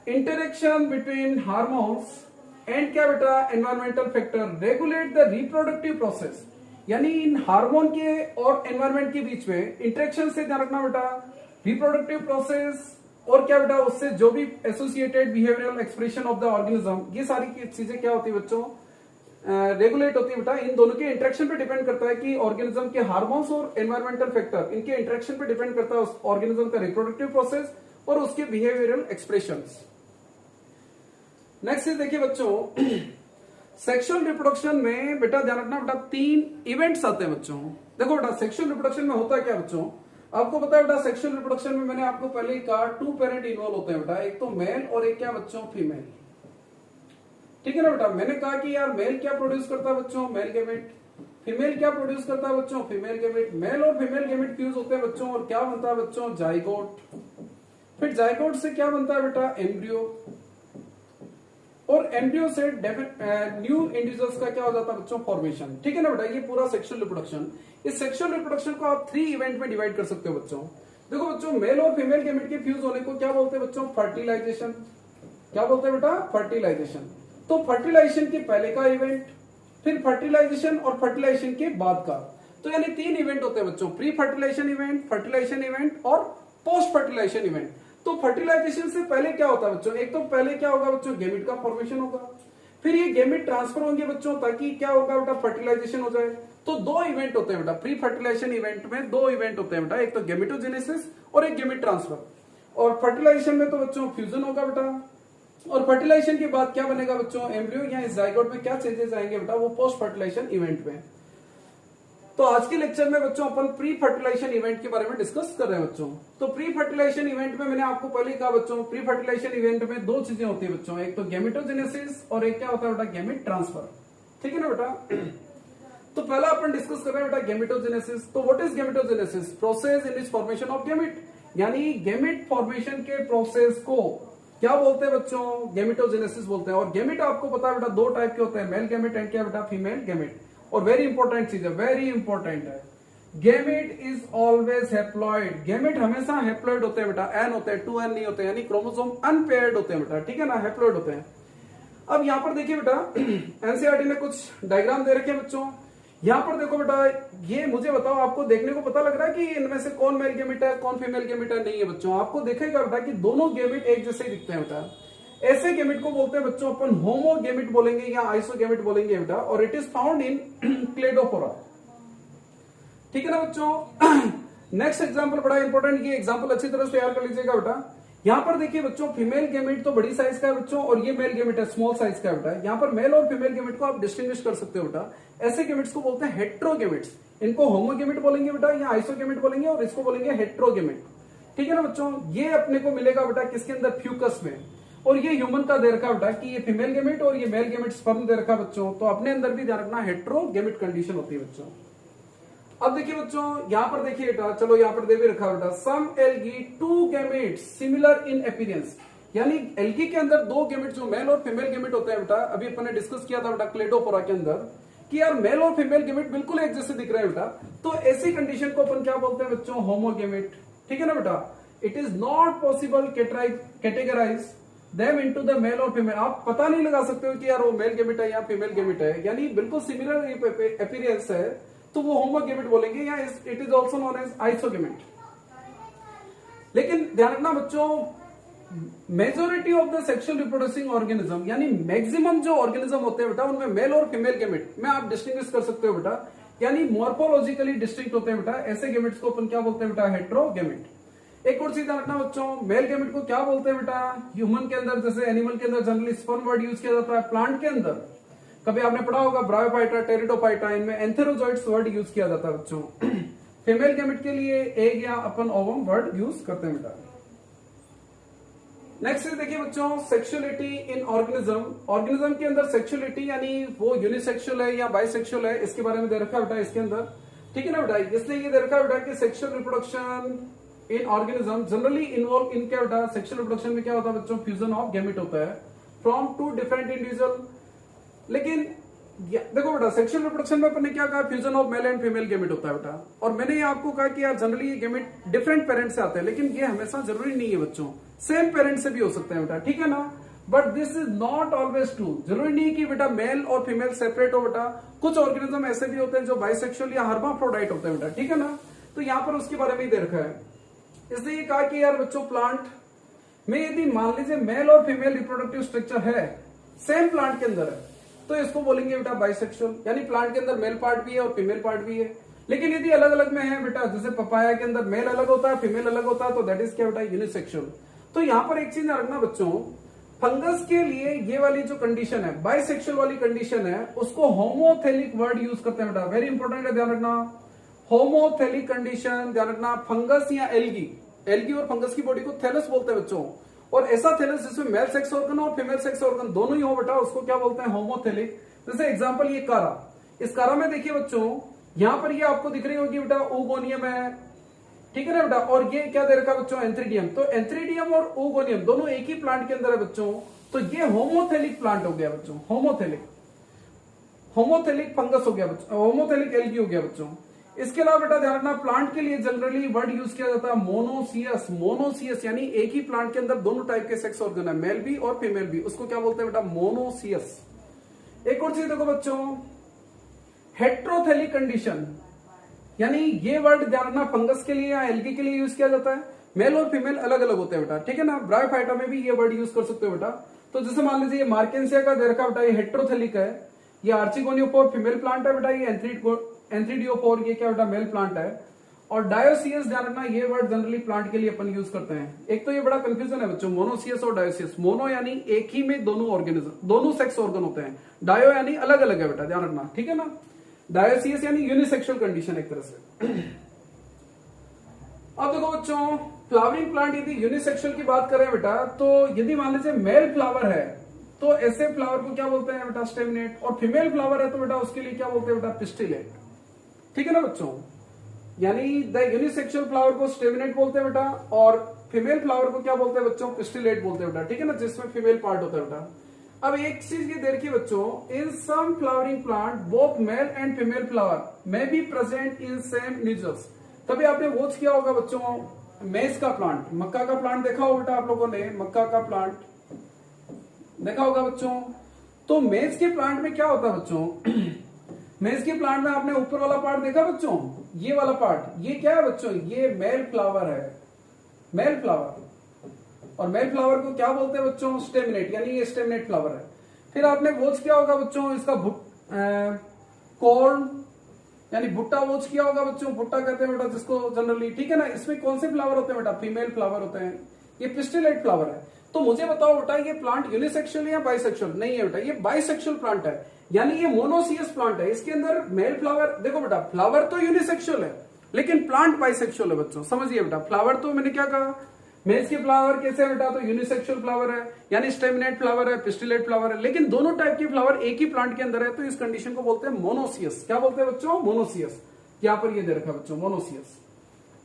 Interaction between hormones and क्या बेटा, environmental factor regulate the reproductive process. यानी इन हार्मोन के और एनवायरमेंट के बीच में इंटरेक्शन से ध्यान रखना बेटा, रिप्रोडक्टिव प्रोसेस और क्या बेटा, उससे जो भी associated behavioural expression of the organism, ये सारी चीजें क्या होती है बच्चों, रेगुलेट होती है बेटा। इन दोनों के इंटरेक्शन पे डिपेंड करता है कि ऑर्गेनिज्म के हार्मोन्स और एनवायरमेंटल फैक्टर, इनके इंटरेक्शन पे डिपेंड करता है ऑर्गेनिज्म का रिप्रोडक्टिव प्रोसेस और उसके बिहेवियरल एक्सप्रेशंस। नेक्स्ट देखिए बच्चों, सेक्सुअल रिप्रोडक्शन में बेटा ध्यान रखना बेटा, 3 इवेंट्स आते हैं बच्चों। देखो बेटा सेक्सुअल रिप्रोडक्शन में होता क्या बच्चों, आपको पता है बेटा, सेक्सुअल रिप्रोडक्शन में मैंने आपको पहले ही कहा 2 पेरेंट इन्वॉल्व होते हैं बेटा, एक तो मेल और एक क्या बच्चों, फीमेल। ठीक है ना बेटा, मैंने कहा कि यार मेल क्या प्रोड्यूस करता है बच्चों, मेल गैमेट, फीमेल क्या प्रोड्यूस करता है बच्चों, फीमेल गैमेट। मेल और फीमेल गैमेट फ्यूज होते हैं बच्चों और क्या बनता है बच्चों, जाइगोट। फिर जाइगोट से क्या बनता है बेटा, एम्ब्रियो, और एम्ब्रियो से न्यू इंडिविजुअल्स का क्या हो जाता है बच्चों, फॉर्मेशन। ठीक है ना बेटा, ये पूरा सेक्सुअल रिप्रोडक्शन। इस सेक्सुअल रिप्रोडक्शन को आप 3 इवेंट में डिवाइड कर सकते हो बच्चों। देखो बच्चों, मेल और फीमेल गैमेट के फ्यूज होने को क्या बोलते हैं बच्चों, फर्टिलाइजेशन। क्या बोलते हैं बेटा, फर्टिलाइजेशन। तो फर्टिलाइजेशन के पहले का इवेंट, फिर फर्टिलाइजेशन और फर्टिलाइजेशन के बाद का। तो यानी 3 इवेंट होते हैं बच्चों, pre fertilisation event, fertilisation event और पोस्ट फर्टिलाइजेशन इवेंट। तो फर्टिलाइजेशन से पहले क्या होता है बच्चों, एक तो पहले क्या होगा बच्चों, गैमेट का फॉर्मेशन होगा, फिर ये गैमेट ट्रांसफर होंगे बच्चों, ताकि क्या होगा बेटा, फर्टिलाइजेशन हो जाए। तो 2 इवेंट होते हैं बेटा, प्री फर्टिलाइजेशन इवेंट में 2 इवेंट होते हैं बेटा, एक तो गैमेटोजेनेसिस और एक गैमेट ट्रांसफर। और फर्टिलाइजेशन में तो बच्चों फ्यूजन होगा बेटा, और फर्टिलाइजेशन के बाद क्या बनेगा बच्चों, एम्ब्रियो, या इस जाइगोट में क्या चेंजेस आएंगे बेटा, वो पोस्ट फर्टिलाइजेशन इवेंट में। तो आज के लेक्चर में बच्चों अपन प्री फर्टिलाइजेशन इवेंट के बारे में डिस्कस कर रहे हैं बच्चों। तो प्री फर्टिलाइजेशन इवेंट में मैंने आपको पहले ही कहा बच्चों, प्री फर्टिलाइजेशन इवेंट में 2 चीजें होती है बच्चों, एक तो गैमेटोजेनेसिस और एक क्या होता है बेटा, गैमेट ट्रांसफर। ठीक है ना बेटा। तो पहला अपन डिस्कस कर रहे हैं बेटा गैमेटोजेनेसिस। तो what is gametogenesis, process in which formation of gamete. यानी गैमेट फॉर्मेशन के प्रोसेस को क्या बोलते हैं बच्चों, गैमेटोजेनेसिस बोलते हैं। और गैमेट आपको पता है बेटा 2 टाइप के होते हैं, मेल गैमेट एंड क्या बेटा, फीमेल गैमेट। और वेरी इंपॉर्टेंट चीज है, वेरी इंपॉर्टेंट है, gamete is always haploid. Gamete हमेशा हैप्लॉइड होते हैं बेटा, एन होते हैं, 2n नहीं होते, यानी क्रोमोसोम अनपेयर्ड होते हैं बेटा। ठीक है ना, हैप्लॉइड होते हैं। अब यहां पर देखिए बेटा, एनसीईआरटी ने कुछ डायग्राम दे रखे हैं बच्चों। यहां पर देखो बेटा, ये मुझे बताओ, आपको देखने को पता लग रहा है कि इनमें से कौन मेल गैमेट है कौन फीमेल गैमेट है? नहीं है बच्चों। आपको देखेगा बेटा कि दोनों गैमेट एक जैसे ही दिखते हैं बेटा। ऐसे गैमेट को बोलते हैं बच्चों अपन होमोगैमेट बोलेंगे या आइसोगैमेट बोलेंगे बेटा, और it is found in Cladophora. ठीक है ना बच्चों। नेक्स्ट एग्जांपल बड़ा इंपॉर्टेंट, ये एग्जांपल अच्छी तरह से तैयार कर लीजिएगा बेटा। यहां पर देखिए बच्चों, फीमेल गैमेट तो बड़ी साइज का है बच्चों, और ये मेल गैमेट है स्मॉल साइज का बेटा। यहां पर मेल और फीमेल गैमेट को आप डिस्टिंग्विश कर सकते हो बेटा। ऐसे गैमेट्स को बोलते हैं हेट्रोगैमेट्स। इनको होमोगैमेट बोलेंगे बेटा या आइसोगैमेट बोलेंगे, और इसको बोलेंगे हेट्रोगैमेट। ठीक है ना बच्चों। ये अपने को मिलेगा बेटा किसके अंदर, फ्यूकस में। और ये ह्यूमन का दे रखा बेटा कि ये फीमेल गैमेट और ये मेल गैमेट स्पर्म दे रखा बच्चों। तो अपने अंदर भी ध्यान रखना हेट्रोगैमेट कंडीशन होती है बच्चों। अब देखिए बच्चों, यहां पर देखिए बेटा, चलो यहां पर दे भी रखा बेटा, some algae 2 gametes similar in appearance. यानी एल्गी के अंदर 2 गैमेट जो मेल और फीमेल गैमेट होते हैं बेटा, अभी अपन ने डिस्कस किया था बेटा क्लेडोफोरा के अंदर कि यार मेल और फीमेल गैमेट बिल्कुल एक जैसे दिख रहे हैं बेटा। तो ऐसी कंडीशन को अपन क्या बोलते हैं बच्चों, होमोगैमेट। ठीक है ना बेटा। It is not possible categorise them into the male और फीमेल। आप पता नहीं लगा सकते हो कि यार वो मेल गैमेट है या फीमेल गैमेट है, यानी बिल्कुल सिमिलर अपीयरेंस है, तो वो होमोगैमेट बोलेंगे, या it is also known as isogamete. लेकिन ध्यान रखना बच्चों, majority of the sexual reproducing organism, यानी मैक्सिमम जो ऑर्गेनिज्म होते हैं बेटा, उनमें मेल और फीमेल गैमेट में आप डिस्टिंग्विश कर सकते हो बेटा, यानी मॉर्फोलॉजिकली डिस्टिंक्ट होते हैं बेटा। ऐसे गैमेट्स को अपन क्या बोलते हैं बेटा, हेट्रोगैमेट। एक और चीज ध्यान रखना बच्चों, मेल गैमेट को क्या बोलते हैं बेटा, ह्यूमन के अंदर, जैसे एनिमल के अंदर जनरली स्पर्म वर्ड यूज किया जाता है, प्लांट के अंदर कभी आपने पढ़ा होगा ब्रायोफाइटा, टेरिडोफाइटा, इनमें एंथेरोजोइट्स वर्ड यूज किया जाता है बच्चों। फीमेल गैमेट के लिए एग या अपन ओवम वर्ड यूज करते हैं बेटा। नेक्स्ट देखिए बच्चों, सेक्सुअलिटी इन ऑर्गेनिज्म। ऑर्गेनिज्म के अंदर सेक्सुअलिटी यानी वो यूनिसेक्सुअल है या बाइसेक्सुअल है, इसके बारे में दे रखा है बेटा इसके अंदर, ठीक है ना बेटा। इसलिए ये दे रखा है बेटा कि sexual reproduction in organism generally involve in क्या बेटा, सेक्सुअल रिप्रोडक्शन में क्या होता है बच्चों, फ्यूजन ऑफ गैमेट होता है फ्रॉम टू डिफरेंट इंडिविजुअल। लेकिन देखो बेटा, सेक्सुअल रिप्रोडक्शन में अपन ने क्या कहा, fusion of male and female gamete होता है बेटा। और मैंने ये आपको कहा कि यार जनरली ये गैमेट डिफरेंट पेरेंट्स से आते हैं, लेकिन ये हमेशा जरूरी नहीं है बच्चों, सेम पेरेंट्स से भी हो सकते हैं बेटा, ठीक है ना। But this is not always true. जरूरी नहीं कि बेटा मेल और फीमेल सेपरेट हो बेटा। कुछ ऑर्गेनिज्म ऐसे भी होते हैं जो बाइसेक्सुअल या हर्माफ्रोडाइट होते हैं बेटा, ठीक है ना। तो यहाँ पर उसके बारे में ही दे रखा है। इसलिए कहा कि यार बच्चों, प्लांट में यदि मान लीजिए मेल और फीमेल रिप्रोडक्टिव स्ट्रक्चर है, सेम प्लांट के अंदर है, तो इसको बोलेंगे बेटा बाइसेक्सुअल, यानी प्लांट के अंदर मेल पार्ट भी है और फीमेल पार्ट भी है। लेकिन यदि अलग अलग में है बेटा, जैसे पपाया के अंदर मेल अलग होता है, फीमेल अलग होता है, तो दैट इज क्या बेटा, यूनिसेक्सुअल। तो यहां पर एक चीज रखना बच्चों, फंगस के लिए ये वाली जो कंडीशन है, बाइसेक्सुअल वाली कंडीशन है, उसको होमोथेलिक वर्ड यूज करते हैं बेटा। वेरी इंपॉर्टेंट है, ध्यान रखना। होमोथेलिक कंडीशन, ध्यान रखना। फंगस या एल्गी, एल्गी और फंगस की बॉडी को थैलस बोलते हैं बच्चों। और ऐसा थैलस जिसमें मेल सेक्स ऑर्गन और फीमेल सेक्स ऑर्गन दोनों ही हो बेटा, उसको क्या बोलते हैं, होमोथेलिक। जैसे एग्जांपल ये कारा, इस कारा में देखिए बच्चों, यहां पर ये आपको दिख रही होगी बेटा ओगोनियम है, ठीक है ना बेटा। और ये क्या दे रखा बच्चों, एंथ्रीडियम। तो एंथ्रीडियम और ओगोनियम दोनों एक ही प्लांट के अंदर है बच्चों, तो ये होमोथेलिक प्लांट हो गया बच्चों, होमोथेलिक। होमोथेलिक फंगस हो गया बच्चों, होमोथेलिक एल्गी हो गया बच्चों। इसके अलावा बेटा ध्यान रखना, प्लांट के लिए जनरली वर्ड यूज किया जाता है मोनोसियस। मोनोसियस यानी एक ही प्लांट के अंदर दोनों टाइप के सेक्स ऑर्गन है, मेल भी और फीमेल भी, उसको क्या बोलते हैं बेटा, मोनोसियस। एक और चीज देखो बच्चों, हेट्रोथेलिक कंडीशन, यानी ये वर्ड ध्यान रखना, फंगस के लिए या एल्गी के लिए यूज किया जाता है। मेल और फीमेल अलग अलग होते हैं बेटा, ठीक है ना। ब्रायोफाइटा में भी ये वर्ड यूज कर सकते हो बेटा। तो जैसे मान लीजिए ये मार्केंसिया का दे रखा बेटा, ये हेट्रोथेलिक है। ये आर्चिगोनियोफोर फीमेल प्लांट है बेटा, ये एंथ्रीडियोफोर ये क्या बेटा, मेल प्लांट है। और डायोसियस ध्यान रखना, ये वर्ड जनरली प्लांट के लिए अपन यूज करते हैं। एक तो ये बड़ा कंफ्यूजन है बच्चों, मोनोसियस और डायोसियस। मोनो यानी एक ही में दोनों ऑर्गेनिज्म, दोनों सेक्स ऑर्गन होते हैं। डायो यानी अलग अलग है बेटा, ध्यान रखना, ठीक है ना। डायोसियस यानी यूनिसेक्सुअल कंडीशन एक तरह से। अब देखो बच्चों, फ्लावरिंग प्लांट यदि यूनिसेक्सुअल की बात करें बेटा, तो यदि मान लीजिए मेल फ्लावर है तो ऐसे फ्लावर को क्या बोलते हैं बेटा, स्टेमिनेट। और फीमेल फ्लावर है तो बेटा उसके लिए क्या बोलते हैं बेटा, पिस्टिलेट, ठीक है ना बच्चों। यानी द यूनिसेक्सुअल फ्लावर को स्टेमिनेट बोलते हैं बेटा, और फीमेल फ्लावर को क्या बोलते हैं बच्चों, पिस्टिलेट बोलते हैं बेटा, ठीक है ना, जिसमें फीमेल पार्ट होता है बेटा। अब एक चीज ये देखिए बच्चों, in some flowering plant both male and female flower may be present in same individuals. तभी आपने वॉच किया होगा बच्चों, मेज का प्लांट, मक्का का प्लांट देखा होगा बेटा आप लोगों ने, मक्का का प्लांट देखा होगा बच्चों। तो मेज के प्लांट में क्या होता है बच्चों, मेज के प्लांट में आपने ऊपर वाला पार्ट देखा बच्चों, ये वाला पार्ट, ये क्या है बच्चों, ये मेल फ्लावर है, मेल फ्लावर। और मेल फ्लावर को क्या बोलते हैं बच्चों, स्टेमिनेट, यानी ये स्टेमिनेट फ्लावर है। फिर आपने वॉच किया होगा बच्चों इसका कॉर्न यानी भुट्टा वॉच किया होगा बच्चों, भुट्टा कहते हैं बेटा जिसको जनरली, ठीक है ना। इसमें कौन से फ्लावर होते हैं बेटा, फीमेल फ्लावर होते हैं, ये पिस्टिलेट फ्लावर है। तो मुझे बताओ बेटा, ये प्लांट यूनिसेक्सुअल है या बाइसेक्सुअल? नहीं है बेटा, ये बाइसेक्सुअल प्लांट है, यानी ये मोनोसियस प्लांट है। इसके अंदर मेल फ्लावर, देखो बेटा फ्लावर तो यूनिसेक्सुअल है लेकिन प्लांट बाइसेक्सुअल है बच्चों, समझिए बेटा। फ्लावर तो मैंने क्या कहा, मेज के फ्लावर कैसे है बेटा, तो यूनिसेक्सुअल फ्लावर है, यानी स्टेमिनेट फ्लावर है, पिस्टिलेट फ्लावर है। लेकिन दोनों टाइप के फ्लावर एक ही प्लांट के अंदर है, तो इस कंडीशन को बोलते हैं मोनोसियस। क्या बोलते हैं बच्चों, मोनोसियस। यहां पर ये दे रखा बच्चों, मोनोसियस,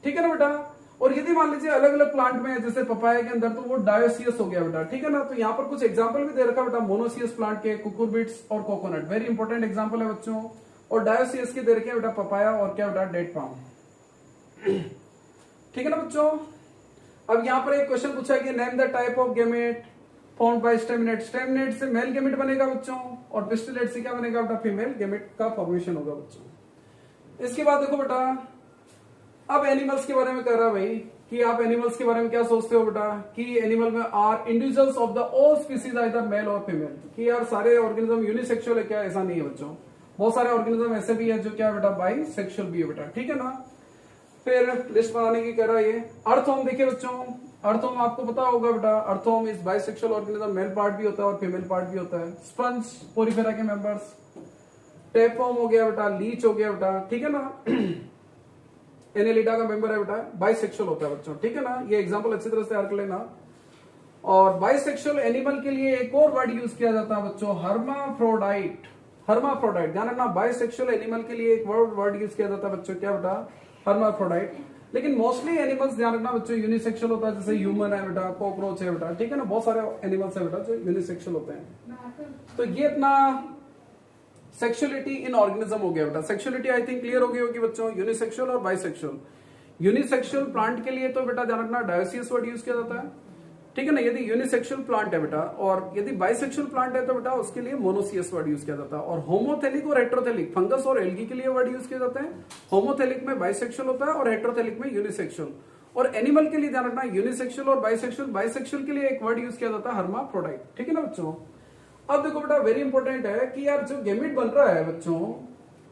ठीक है ना बेटा। और यदि मान लीजिए अलग अलग प्लांट में है, जैसे पपाया के अंदर, तो वो डायोसियस हो गया बेटा, ठीक है ना। तो यहाँ पर कुछ एग्जांपल भी दे रखा बेटा मोनोसियस प्लांट के, कुकुरबिट्स और कोकोनट, वेरी इंपॉर्टेंट एग्जांपल है बच्चों। और डायोसियस के दे रखे बेटा पपाया और क्या बेटा, डेट पाम, ठीक है ना बच्चों। अब यहाँ पर एक क्वेश्चन पूछा कि name the type of gamete formed by staminate. Staminate से मेल गैमेट बनेगा बच्चों, और पिस्टिलेट से क्या बनेगा बेटा, फीमेल गैमेट का फॉर्मेशन होगा बच्चों। इसके बाद देखो बेटा, अब एनिमल्स के बारे में कह रहा है भाई कि आप एनिमल्स के बारे में क्या सोचते हो बेटा, कि एनिमल में are individuals of the all species either male और फीमेल, कि यार सारे ऑर्गेनिज्म यूनिसेक्सुअल है क्या? ऐसा नहीं है बच्चों, बहुत सारे ऑर्गेनिज्म ऐसे भी है जो क्या बेटा, बाई सेक्सुअल भी है बेटा, ठीक है ना। फिर लिस्ट बनाने की कह रहा है ये। अर्थ होम देखिए बच्चों, अर्थोम आपको पता होगा बेटा, earthworm is bisexual organism, male part भी होता है और फीमेल पार्ट भी होता है। स्पंज पोरिफेरा के मेंबर्स। टेपवर्म हो गया बेटा, लीच हो गया बेटा, ठीक है ना। एनेलिडा का मेंबर है बेटा, बाइसेक्सुअल होता है बच्चों, ठीक है ना। ये एग्जांपल अच्छी तरह से याद कर लेना। और बाइसेक्सुअल एनिमल के लिए एक और वर्ड यूज किया जाता है बच्चों, हर्माफ्रोडाइट। हर्माफ्रोडाइट, ध्यान रखना, बाइसेक्सुअल एनिमल के लिए एक वर्ड यूज किया जाता है बच्चों, क्या बेटा, हर्माफ्रोडाइट। लेकिन मोस्टली एनिमल्स ध्यान रखना बच्चों यूनिसेक्सुअल होता है, जैसे ह्यूमन है बेटा, कॉकरोच है बेटा, ठीक है ना। बहुत सारे एनिमल्स है बेटा जो यूनिसेक्सुअल होते हैं। तो ये अपना सेक्सुअलिटी इन ऑर्गेनिज्म हो गया बेटा। सेक्सुअलिटी आई थिंक क्लियर हो गई होगी बच्चों, यूनिसेक्सुअल और बाइसेक्सुअल। यूनिसेक्सुअल प्लांट के लिए तो बेटा ध्यान रखना डायोसियस वर्ड यूज किया जाता है, ठीक है ना, यदि यूनिसेक्सुअल प्लांट है बेटा। और यदि बाइसेक्सुअल प्लांट है तो बेटा उसके लिए मोनोसियस वर्ड यूज किया जाता है। और होमोथेलिक और हेट्रोथेलिक, फंगस और एल्गी के लिए वर्ड यूज किए जाते हैं। होमोथेलिक में बाइसेक्सुअल होता है और हेट्रोथेलिक में यूनिसेक्सुअल। और एनिमल के लिए ध्यान रखना यूनिसेक्सुअल और बाइसेक्सुअल। बाइसेक्सुअल के लिए एक वर्ड यूज किया जाता है हर्माफ्रोडाइट, ठीक है ना बच्चों। अब देखो बेटा वेरी इंपॉर्टेंट है कि यार जो गेमिट बन रहा है बच्चों,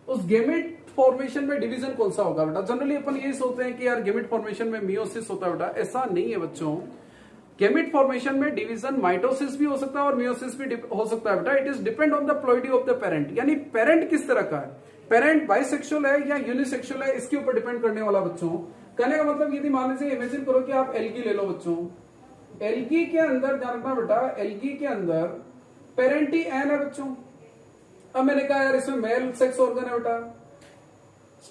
उस गेमिट फॉर्मेशन में डिवीजन कौन सा होगा बेटा। जनरली अपन यही सोचते हैं कि यार गेमिट फॉर्मेशन में मियोसिस होता है बेटा, ऐसा नहीं है बच्चों। गेमिट फॉर्मेशन में डिवीजन माइटोसिस भी हो सकता है और मियोसिस भी हो सकता है बेटा। It is depend on the ploidy of the parent, यानी पेरेंट किस तरह का है, पेरेंट बाइसेक्सुअल है या यूनिसेक्सुअल है, इसके ऊपर डिपेंड करने वाला बच्चों। कहने का मतलब यदि मान लीजिए इमेजिन करो कि आप एल्गी ले लो बच्चों, एल्गी के अंदर ध्यान रखना बेटा, एल्गी के अंदर पेरेंट ही एन है बच्चों। अब मैंने कहा यार इसमें मेल सेक्स ऑर्गन है बेटा,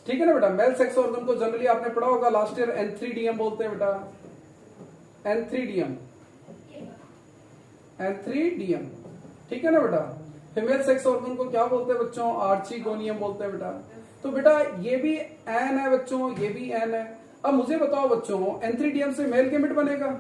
ठीक है ना बेटा। मेल सेक्स ऑर्गन को जनरली आपने पढ़ा होगा लास्ट ईयर, एंथ्रीडियम बोलते हैं बेटा, एंथ्रीडियम, एंथ्रीडियम, ठीक है ना बेटा। फीमेल सेक्स ऑर्गन को क्या बोलते हैं बच्चों, आर्चिगोनियम बोलते हैं बेटा। तो बेटा ये भी एन है बच्चों, ये भी एन है। अब मुझे बताओ बच्चों, एंथ्रीडियम से मेल गेमिट बनेगा,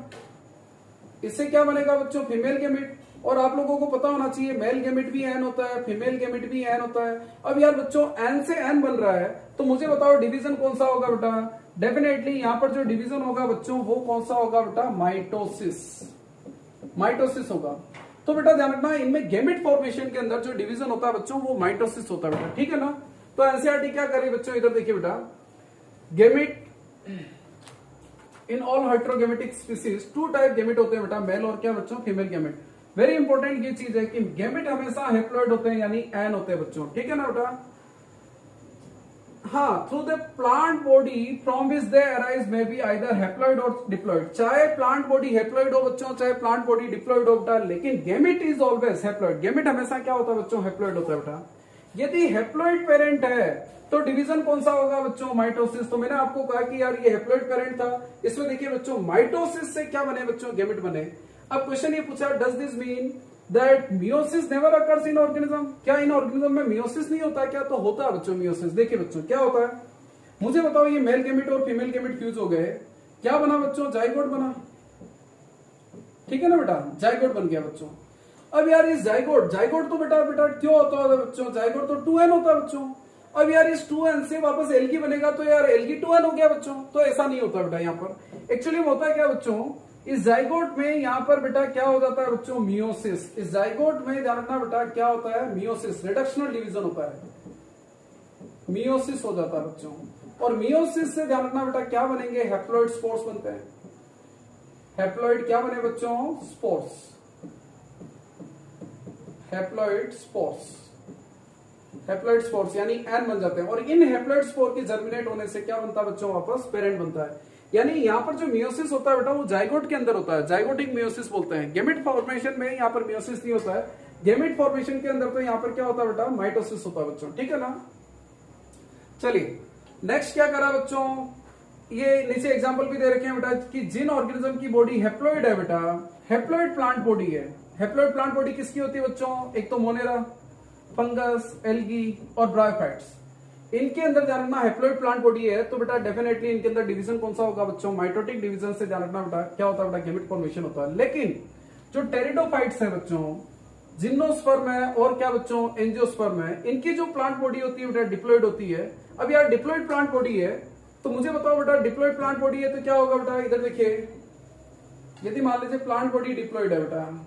इससे क्या बनेगा बच्चों, फीमेल गेमिट। और आप लोगों को पता होना चाहिए मेल गेमिट भी एन होता है, फीमेल गेमिट भी एन होता है। अब यार बच्चों एन से एन बन रहा है, तो मुझे बताओ डिवीजन कौन सा होगा बेटा। डेफिनेटली यहां पर जो डिवीजन होगा बच्चों वो कौन सा होगा बेटा, माइटोसिस, माइटोसिस होगा। तो बेटा ध्यान रखना इनमें गेमिट फॉर्मेशन के अंदर जो डिवीजन होता है बच्चों वो माइटोसिस होता है बेटा, ठीक है ना। तो एनसीईआरटी क्या करे बच्चों, इधर देखिए बेटा, gamete in all heterogametic species two type gamete होते हैं बेटा, मेल और क्या बच्चों, फीमेल गेमिट। वेरी इंपॉर्टेंट ये चीज है कि गेमिट हमेशा हेप्लॉइड होते हैं, यानी एन होते हैं बच्चों, ठीक है ना बेटा। हाँ, through the plant body from which they arise may be either haploid और डिप्लॉइड। चाहे प्लांट बॉडी हेप्लॉइड हो बच्चों, चाहे प्लांट बॉडी डिप्लॉइड हो बेटा, लेकिन gamete is always haploid. Gamete हमेशा क्या होता है बच्चों, हेप्लॉइड होता है बेटा। यदि हेप्लॉइड पेरेंट है तो डिवीजन कौन सा होगा बच्चों, माइटोसिस। तो मैंने आपको कहा कि यार ये हेप्लॉइड पेरेंट था, इसमें देखिए बच्चों माइटोसिस से क्या बने बच्चों, गेमिट बने। अब क्वेश्चन ये पूछा, does this mean that meiosis never occurs in organism. क्या इन ऑर्गेनिज्म में मियोसिस नहीं होता क्या, तो होता है बच्चों मियोसिस। देखिए बच्चों क्या होता है, मुझे बताओ ये मेल गेमिट और फीमेल गेमिट फ्यूज हो गए, क्या बना बच्चों, जाइगोट बना, ठीक है ना बेटा, जाइगोट बन गया बच्चों। अब यार इस जाइगोट तो बेटा क्यों होता है बच्चों, जाइगोट तो 2n होता है बच्चों। अब यार इस 2n से वापस एल्गी बनेगा तो यार एल्गी 2n हो गया बच्चों। तो ऐसा नहीं होता बेटा, यहाँ पर एक्चुअली होता है क्या बच्चों, इस जाइगोट में यहाँ पर बेटा क्या हो जाता है बच्चों, मियोसिस। इस जाइगोट में ध्यान रखना बेटा क्या होता है, मियोसिस, रिडक्शनल डिवीजन होता है, मियोसिस हो जाता है बच्चों। और मियोसिस से ध्यान रखना बेटा क्या बनेंगे, हैप्लॉइड स्पोर्स बनते हैं। हैप्लॉइड क्या बने बच्चों, spores, haploid spores, haploid spores यानी एन बन जाते हैं। और इन हैप्लॉइड स्पोर के जर्मिनेट होने से क्या बनता है बच्चों, वापस पेरेंट बनता है। यानी यहाँ पर जो मियोसिस होता है बेटा वो जाइगोट के अंदर होता है, जाइगोटिक मियोसिस बोलते हैं। गेमिट फॉर्मेशन में यहाँ पर मियोसिस नहीं होता है, गेमिट फॉर्मेशन के अंदर तो यहाँ पर क्या होता है बेटा, माइटोसिस होता है बच्चों, ठीक है ना। चलिए नेक्स्ट क्या करा बच्चों, ये नीचे एग्जांपल भी दे रखे हैं बेटा कि जिन ऑर्गेनिज्म की बॉडी हेप्लॉइड है बेटा, हेप्लॉइड प्लांट बॉडी है। हेप्लॉइड प्लांट बॉडी किसकी होती है बच्चों, एक तो मोनेरा, फंगस, एल्गी और ब्रायोफाइट्स। इनके अंदर ध्यान रखना हेप्लॉइड प्लांट बॉडी है तो बेटा डेफिनेटली इनके अंदर डिवीजन कौन सा होगा बच्चों, माइटोटिक डिवीजन से ध्यान रखना बेटा क्या होता है बेटा, गेमिट फॉर्मेशन होता है। लेकिन जो टेरिडोफाइट्स है बच्चों, जिम्नोस्पर्म है और क्या बच्चों, एंजियोस्पर्म है, इनकी जो प्लांट बॉडी होती है बेटा डिप्लॉइड होती है। अब यार डिप्लॉइड प्लांट बॉडी है तो मुझे बताओ बेटा डिप्लॉइड प्लांट बॉडी है तो क्या होगा बेटा, इधर देखिए, यदि मान लीजिए प्लांट बॉडी डिप्लॉइड है बेटा,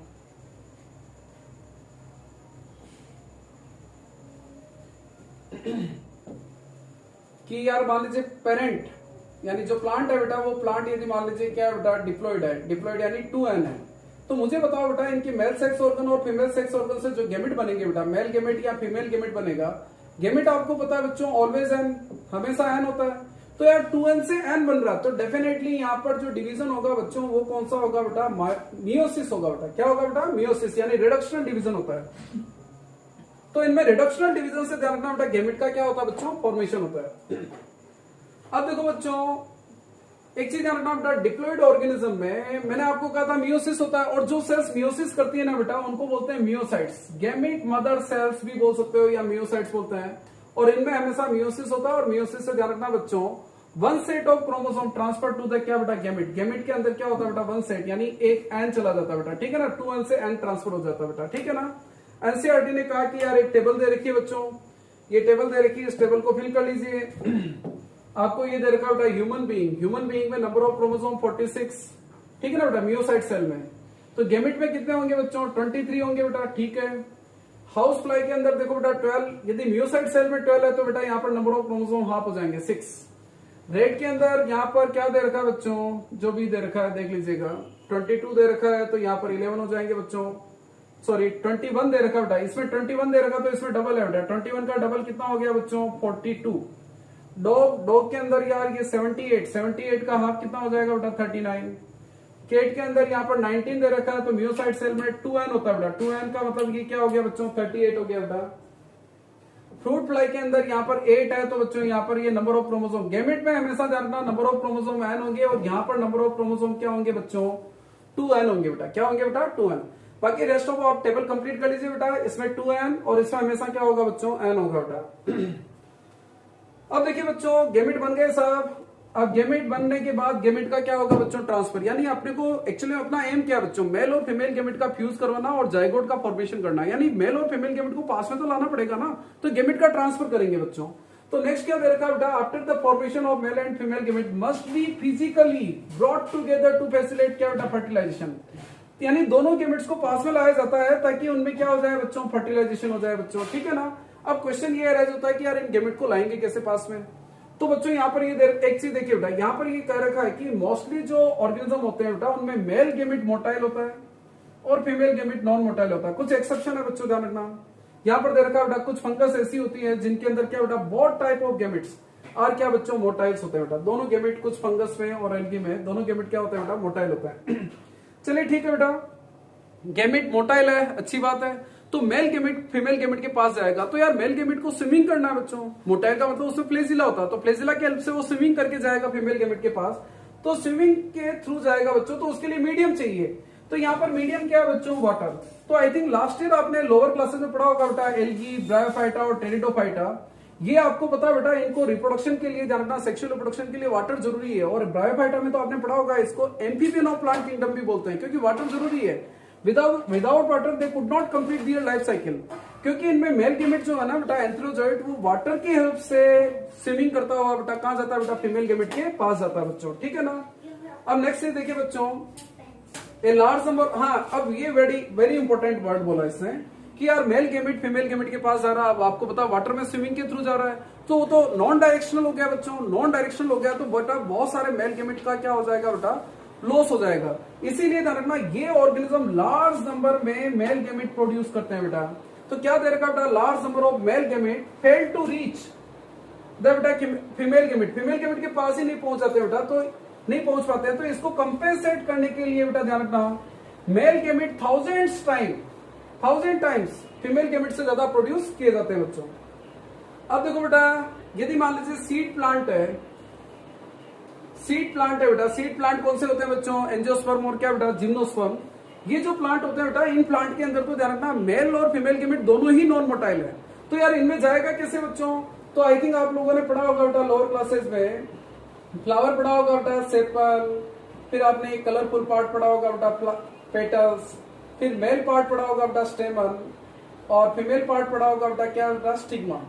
कि यार मान लीजिए पेरेंट यानी जो प्लांट है बेटा, वो प्लांट यदि मान लीजिए क्या है बेटा, डिप्लॉइड है, डिप्लॉइड यानी 2n है। तो मुझे बताओ बेटा इनकी मेल सेक्स ऑर्गन और फीमेल सेक्स ऑर्गन से जो गेमिट बनेंगे बेटा, मेल गेमिट या फीमेल गेमिट बनेगा। गेमिट आपको पता है बच्चों ऑलवेज एन, हमेशा एन होता है। तो यार 2n से n बन रहा, तो डेफिनेटली यहाँ पर जो डिवीजन होगा बच्चों वो कौन सा होगा बेटा, मियोसिस होगा बेटा। क्या होगा बेटा, मियोसिस, यानी रिडक्शनल डिवीजन होता है। तो इनमें रिडक्शनल डिवीजन से ध्यान रखना बेटा, गेमिट का क्या होता है बच्चों, फॉर्मेशन होता है। अब देखो बच्चों एक चीज ध्यान रखना बेटा, डिप्लॉइड ऑर्गेनिज्म में मैंने आपको कहा था मियोसिस होता है, और जो सेल्स मियोसिस करती है ना बेटा उनको बोलते हैं मियोसाइट्स। गेमिट मदर सेल्स भी बोल सकते हो या मियोसाइट्स बोलते हैं, और इनमें हमेशा मियोसिस होता है। और मियोसिस से ध्यान रखना बच्चों, one set of chromosome transfer to the क्या बेटा, गेमिट। गेमिट के अंदर क्या होता है बेटा, वन सेट, यानी एक एन चला जाता है बेटा, ठीक है ना, 2n से n ट्रांसफर हो जाता है बेटा, ठीक है ना। एनसीईआरटी ने कहा कि यार एक टेबल दे रखी है बच्चों, ये टेबल दे रखी है, इस टेबल को फिल कर लीजिए। आपको ये दे रखा है बेटा ह्यूमन बीइंग, ह्यूमन बीइंग में नंबर ऑफ क्रोमोसोम 46, ठीक है ना बेटा, मियोसाइट सेल में। तो गेमिट में कितने होंगे बच्चों, 23 होंगे बेटा, ठीक है। हाउस फ्लाई के अंदर देखो बेटा 12, यदि मियोसाइट सेल में 12 है तो बेटा यहाँ पर नंबर ऑफ क्रोमोसोम हाफ हो जाएंगे, 6। रेड के अंदर यहाँ पर क्या दे रखा है बच्चों, जो भी दे रखा है देख लीजिएगा, 22 दे रखा है तो यहाँ पर 11 हो जाएंगे बच्चों, सॉरी 21 दे रखा बेटा, इसमें 21 दे रखा तो इसमें डबल है बेटा, 21 का डबल कितना हो गया बच्चों, 42। डॉग के अंदर यार ये 78 का हाफ कितना हो जाएगा बेटा, 39। केट के अंदर यहाँ पर 19 दे रखा है, तो मियोसाइट सेल में 2n होता है बेटा, 2n का मतलब ये क्या हो गया बच्चों, 38 हो गया बेटा। फ्रूट फ्लाई के अंदर यहाँ पर 8 है, तो बच्चों यहाँ पर ये नंबर ऑफ क्रोमोसोम, गेमिट में हमेशा ध्यान रखना नंबर ऑफ क्रोमोसोम n होंगे, और यहाँ पर नंबर ऑफ क्रोमोसोम क्या होंगे बच्चों, 2n होंगे बेटा। क्या होंगे बेटा, 2n। बाकी रेस्ट ऑफ आप टेबल कंप्लीट कर लीजिए बेटा, इसमें 2n और इसमें हमेशा क्या होगा बच्चों, n होगा बेटा। अब देखिए बच्चों गेमिट बन गए साहब। अब गेमिट बनने के बाद गेमिट का क्या होगा बच्चों, ट्रांसफर, यानी अपने को एक्चुअली अपना एम क्या है बच्चों, मेल और फीमेल गेमिट का फ्यूज करवाना और जाइगोट का फॉर्मेशन करना, यानी मेल और फीमेल गेमिट को पास में तो लाना पड़ेगा ना, तो गेमिट का ट्रांसफर करेंगे बच्चों। तो नेक्स्ट क्या दे रखा बेटा, after the formation of male and female gamete must be physically brought together to facilitate क्या बेटा, फर्टिलाइजेशन, यानी दोनों गेमिट्स को पास में लाया जाता है ताकि उनमें क्या हो जाए बच्चों, फर्टिलाइजेशन हो जाए बच्चों, ठीक है ना। अब क्वेश्चन ये रह जाता है कि यार इन गेमिट को लाएंगे कैसे पास में। तो बच्चों यहाँ पर ये एक चीज देखिए बेटा, यहाँ पर ये कह रखा है कि मोस्टली जो ऑर्गेनिज्म होते हैं बेटा उनमें मेल गेमिट मोटाइल होता है और फीमेल गेमिट नॉन मोटाइल होता है। कुछ एक्सेप्शन है बच्चों, ध्यान रखना। यहाँ पर दे रखा है बेटा कुछ फंगस ऐसी होती है जिनके अंदर क्या बेटा, बोथ टाइप ऑफ गेमिट्स और क्या बच्चों, मोटाइल्स होते हैं बेटा। दोनों गेमिट, कुछ फंगस में और एल्गी में, दोनों गेमिट क्या होते हैं बेटा, मोटाइल होता है। चलिए ठीक है बेटा, गेमिट मोटाइल है, अच्छी बात है। तो मेल गेमिट फीमेल गेमिट के पास जाएगा, तो यार मेल गेमिट को स्विमिंग करना है बच्चों, मोटाइल का मतलब उसमें फ्लेजिला होता है, तो फ्लेजिला के हेल्प से वो स्विमिंग करके जाएगा फीमेल गेमिट के पास, तो स्विमिंग के थ्रू जाएगा बच्चों, तो उसके लिए मीडियम चाहिए। तो यहाँ पर मीडियम क्या है बच्चों, वाटर। तो आई थिंक लास्ट ईयर आपने लोअर क्लासेस में पढ़ा होगा बेटा, एल्गी, ब्रायोफाइटा और टेरिडोफाइटा, ये आपको पता है बेटा, इनको रिप्रोडक्शन के लिए ध्यान रखना, सेक्सुअल रिप्रोडक्शन के लिए वाटर जरूरी है। और ब्रायोफाइटा में तो आपने पढ़ा होगा, इसको एम्फीबियन ऑफ प्लांट किंगडम भी बोलते हैं, क्योंकि वाटर जरूरी है। Without water they could not complete their life cycle, क्योंकि इनमें मेल गेमिट जो है ना बेटा, एंथ्रोजॉइड, वो वाटर की हेल्प से स्विमिंग करता हुआ बेटा कहां जाता है बेटा, फीमेल गेमिट के पास जाता है बच्चों, ठीक है ना। अब नेक्स्ट देखिए बच्चों, ए लार्ज नंबर, हाँ अब ये वेरी इंपॉर्टेंट वर्ड बोला इसने कि यार मेल गेमिट फीमेल गेमिट के पास जा रहा है, अब आपको पता वाटर में स्विमिंग के थ्रू जा रहा है, तो वो तो नॉन डायरेक्शनल हो गया बच्चों। नॉन डायरेक्शनल हो गया तो बेटा बहुत सारे मेल गेमिट का क्या हो जाएगा बेटा, लॉस हो जाएगा। इसीलिए ध्यान रखना, ये ऑर्गेनिज्म लार्ज नंबर में मेल गेमिट प्रोड्यूस करते हैं बेटा। तो क्या दे रखा बेटा, large number of male gamete fail to reach the बेटा फीमेल गेमिट, फीमेल गेमिट के पास ही नहीं पहुंच जाते बेटा, तो नहीं पहुंच पाते हैं। तो इसको कंपेंसेट करने के लिए बेटा ध्यान रखना, male gamete 1000 times female gamete से ज्यादा प्रोड्यूस किए जाते हैं बच्चों। अब देखो बेटा, यदि मान लीजिए सीड प्लांट है बेटा, सीड प्लांट कौन से होते हैं बच्चों, एंजियोस्पर्म और क्या बेटा, जिम्नोस्पर्म। ये जो प्लांट होते हैं बेटा, इन प्लांट के अंदर तो ध्यान रखना मेल और फीमेल गेमिट दोनों ही नॉन मोटाइल है। तो यार इनमें जाएगा कैसे बच्चों, तो आई थिंक आप लोगों ने पढ़ा होगा बेटा लोअर क्लासेस में, फ्लावर पढ़ा होगा बेटा, सेपल, फिर आपने कलरफुल पार्ट पढ़ा होगा बेटा, पेटल्स, फिर मेल पार्ट पढ़ा होगा बेटा, स्टेमन, और फीमेल पार्ट पढ़ा होगा बेटा क्या बेटा, स्टिग्मा।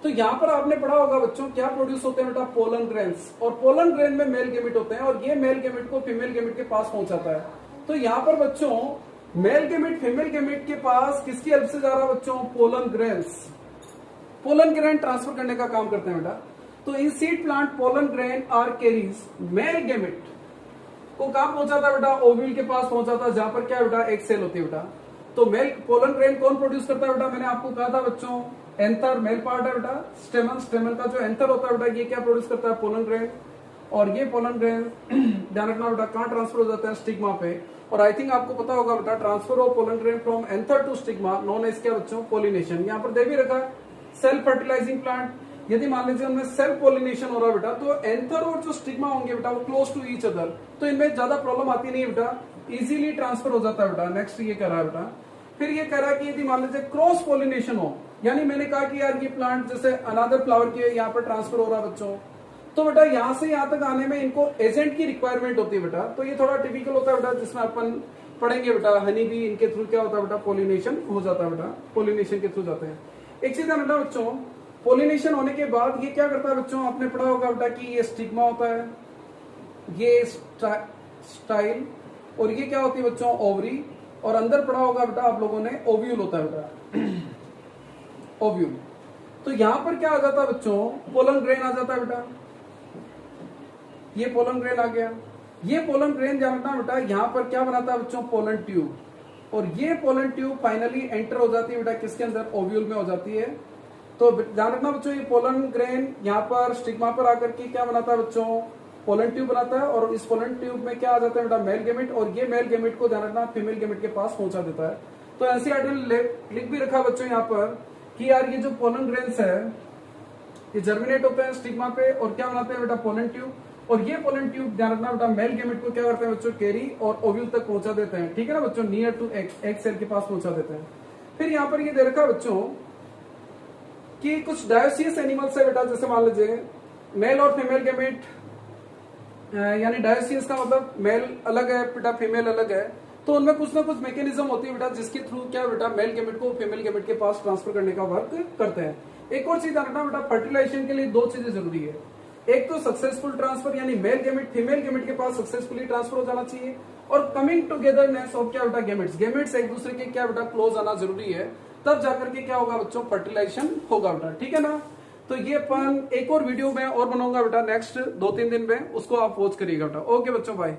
तो यहाँ पर आपने पढ़ा होगा बच्चों क्या प्रोड्यूस होते हैं बेटा, पोलन ग्रेन्स, और पोलन ग्रेन में मेल गेमिट होते हैं, और ये मेल गेमिट को फीमेल गेमिट के पास पहुंचाता है। तो यहाँ पर बच्चों मेल गेमिट फीमेल गेमिट के पास किसकी हेल्प से जा रहा है बच्चों, pollen grains, pollen grain transfer करने का काम करते हैं बेटा। तो in seed plant pollen grain are carries male gamete को कहां पहुंचा था बेटा, ओव्यूल के पास पहुंचा था, जहां पर क्या है बेटा, एक सेल होती है बेटा। तो मेल पोलन ग्रेन कौन प्रोड्यूस करता है बेटा, मैंने आपको कहा था बच्चों एंथर मेल पार्ट है बेटा, स्टेमन, स्टेमन का जो एंथर होता है बेटा ये क्या प्रोड्यूस करता है, पोलन ग्रेन। और ये पोलन ग्रेन ध्यान रखना बेटा कहां ट्रांसफर हो जाता है, स्टिग्मा पे। और आई थिंक आपको पता होगा बेटा transfer of pollen grain from anther to stigma known as क्या बच्चों, पोलिनेशन। यहाँ पर दे भी रखा है सेल्फ फर्टिलाइजिंग प्लांट। यदि मान लीजिए उनमें सेल्फ पोलिनेशन हो रहा है बेटा तो एंथर और जो स्टिग्मा होंगे बेटा वो क्लोज टू ईच अदर, तो इनमें ज्यादा प्रॉब्लम आती नहीं है बेटा, इजीली ट्रांसफर हो जाता है बेटा। नेक्स्ट ये कह रहा है बेटा, फिर ये कह रहा है कि यदि मान लीजिए क्रॉस पोलिनेशन हो, यानी मैंने कहा कि यार ये प्लांट जैसे अनदर फ्लावर के यहाँ पर ट्रांसफर हो रहा है बच्चों, तो बेटा यहाँ से यहाँ तक आने में इनको एजेंट की रिक्वायरमेंट होती है बेटा। तो ये थोड़ा टिपिकल होता है बेटा, जिसमें अपन पढ़ेंगे बेटा हनी भी इनके थ्रू क्या होता है बेटा, पोलिनेशन हो जाता है बेटा, पोलिनेशन के थ्रू जाते हैं। एक चीज बेटा बच्चों, पोलिनेशन होने के बाद ये क्या करता है बच्चों, आपने पढ़ा होगा बेटा कि ये स्टिग्मा होता है, ये स्टाइल, और ये क्या होती है बच्चों, ओवरी, और अंदर पढ़ा होगा बेटा आप लोगों ने ओव्यूल होता है बेटा, ओव्यूल। तो यहां पर क्या आ जाता है बच्चों, पोलन ग्रेन आ जाता है बेटा, ये पोलन ग्रेन आ गया। ये पोलन ग्रेन जानना बेटा यहाँ पर क्या बनाता है बच्चों, पोलन ट्यूब, और ये पोलन ट्यूब फाइनली एंटर हो जाती है बेटा किसके अंदर, ओव्यूल में हो जाती है। तो ध्यान रखना बच्चों ये पोलन ग्रेन यहाँ पर स्टिग्मा पर आकर के क्या बनाता है बच्चों, पोलन ट्यूब बनाता है, और इस पोलन ट्यूब में क्या आ जाता है बेटा, मेल गेमेट, और ये मेल गेमेट को ध्यान रखना फीमेल गेमेट के पास पहुंचा देता है। तो एनसीईआरटी ने लिख भी रखा बच्चों यहाँ पर कि यार ये जो पोलन ग्रेन्स है ये जर्मिनेट होते हैं स्टिग्मा पे, और क्या बनाते हैं बेटा, पोलन ट्यूब, और ये पोलन ट्यूब ध्यान रखना बेटा मेल गेमेट को क्या करते हैं बच्चों, कैरी और ओव्यूल तक पहुंचा देते हैं, ठीक है ना बच्चों, नियर टू एग सेल के पास पहुंचा देते हैं। फिर यहाँ पर ये दे रखा बच्चों कि कुछ डायोसियस एनिमल्स है बेटा, जैसे मान लीजिए मेल और फीमेल गेमेट, यानी डायोसियस का मतलब मेल अलग है बेटा, फीमेल अलग है, तो उनमें कुछ ना कुछ मैकेनिज्म होती है बेटा जिसके थ्रू क्या बेटा मेल गेमेट को फीमेल गेमेट के पास ट्रांसफर करने का वर्क करते हैं। एक और चीज जानना बेटा, फर्टिलाइजेशन के लिए दो चीजें जरूरी है, एक तो सक्सेसफुल ट्रांसफर, यानी मेल गेमेट फीमेल गेमेट के पास सक्सेसफुली ट्रांसफर हो जाना चाहिए, और कमिंग टुगेदरनेस ऑफ क्या बेटा, गेमेट्स, गेमेट्स एक दूसरे के क्या बेटा क्लोज आना जरूरी है, तब जाकर के क्या होगा बच्चों, फर्टिलाइजेशन होगा बेटा, ठीक है ना। तो ये अपन एक और वीडियो में और बनाऊंगा बेटा नेक्स्ट 2-3 दिन में, उसको आप वॉच करिएगा बेटा। ओके बच्चों, बाय।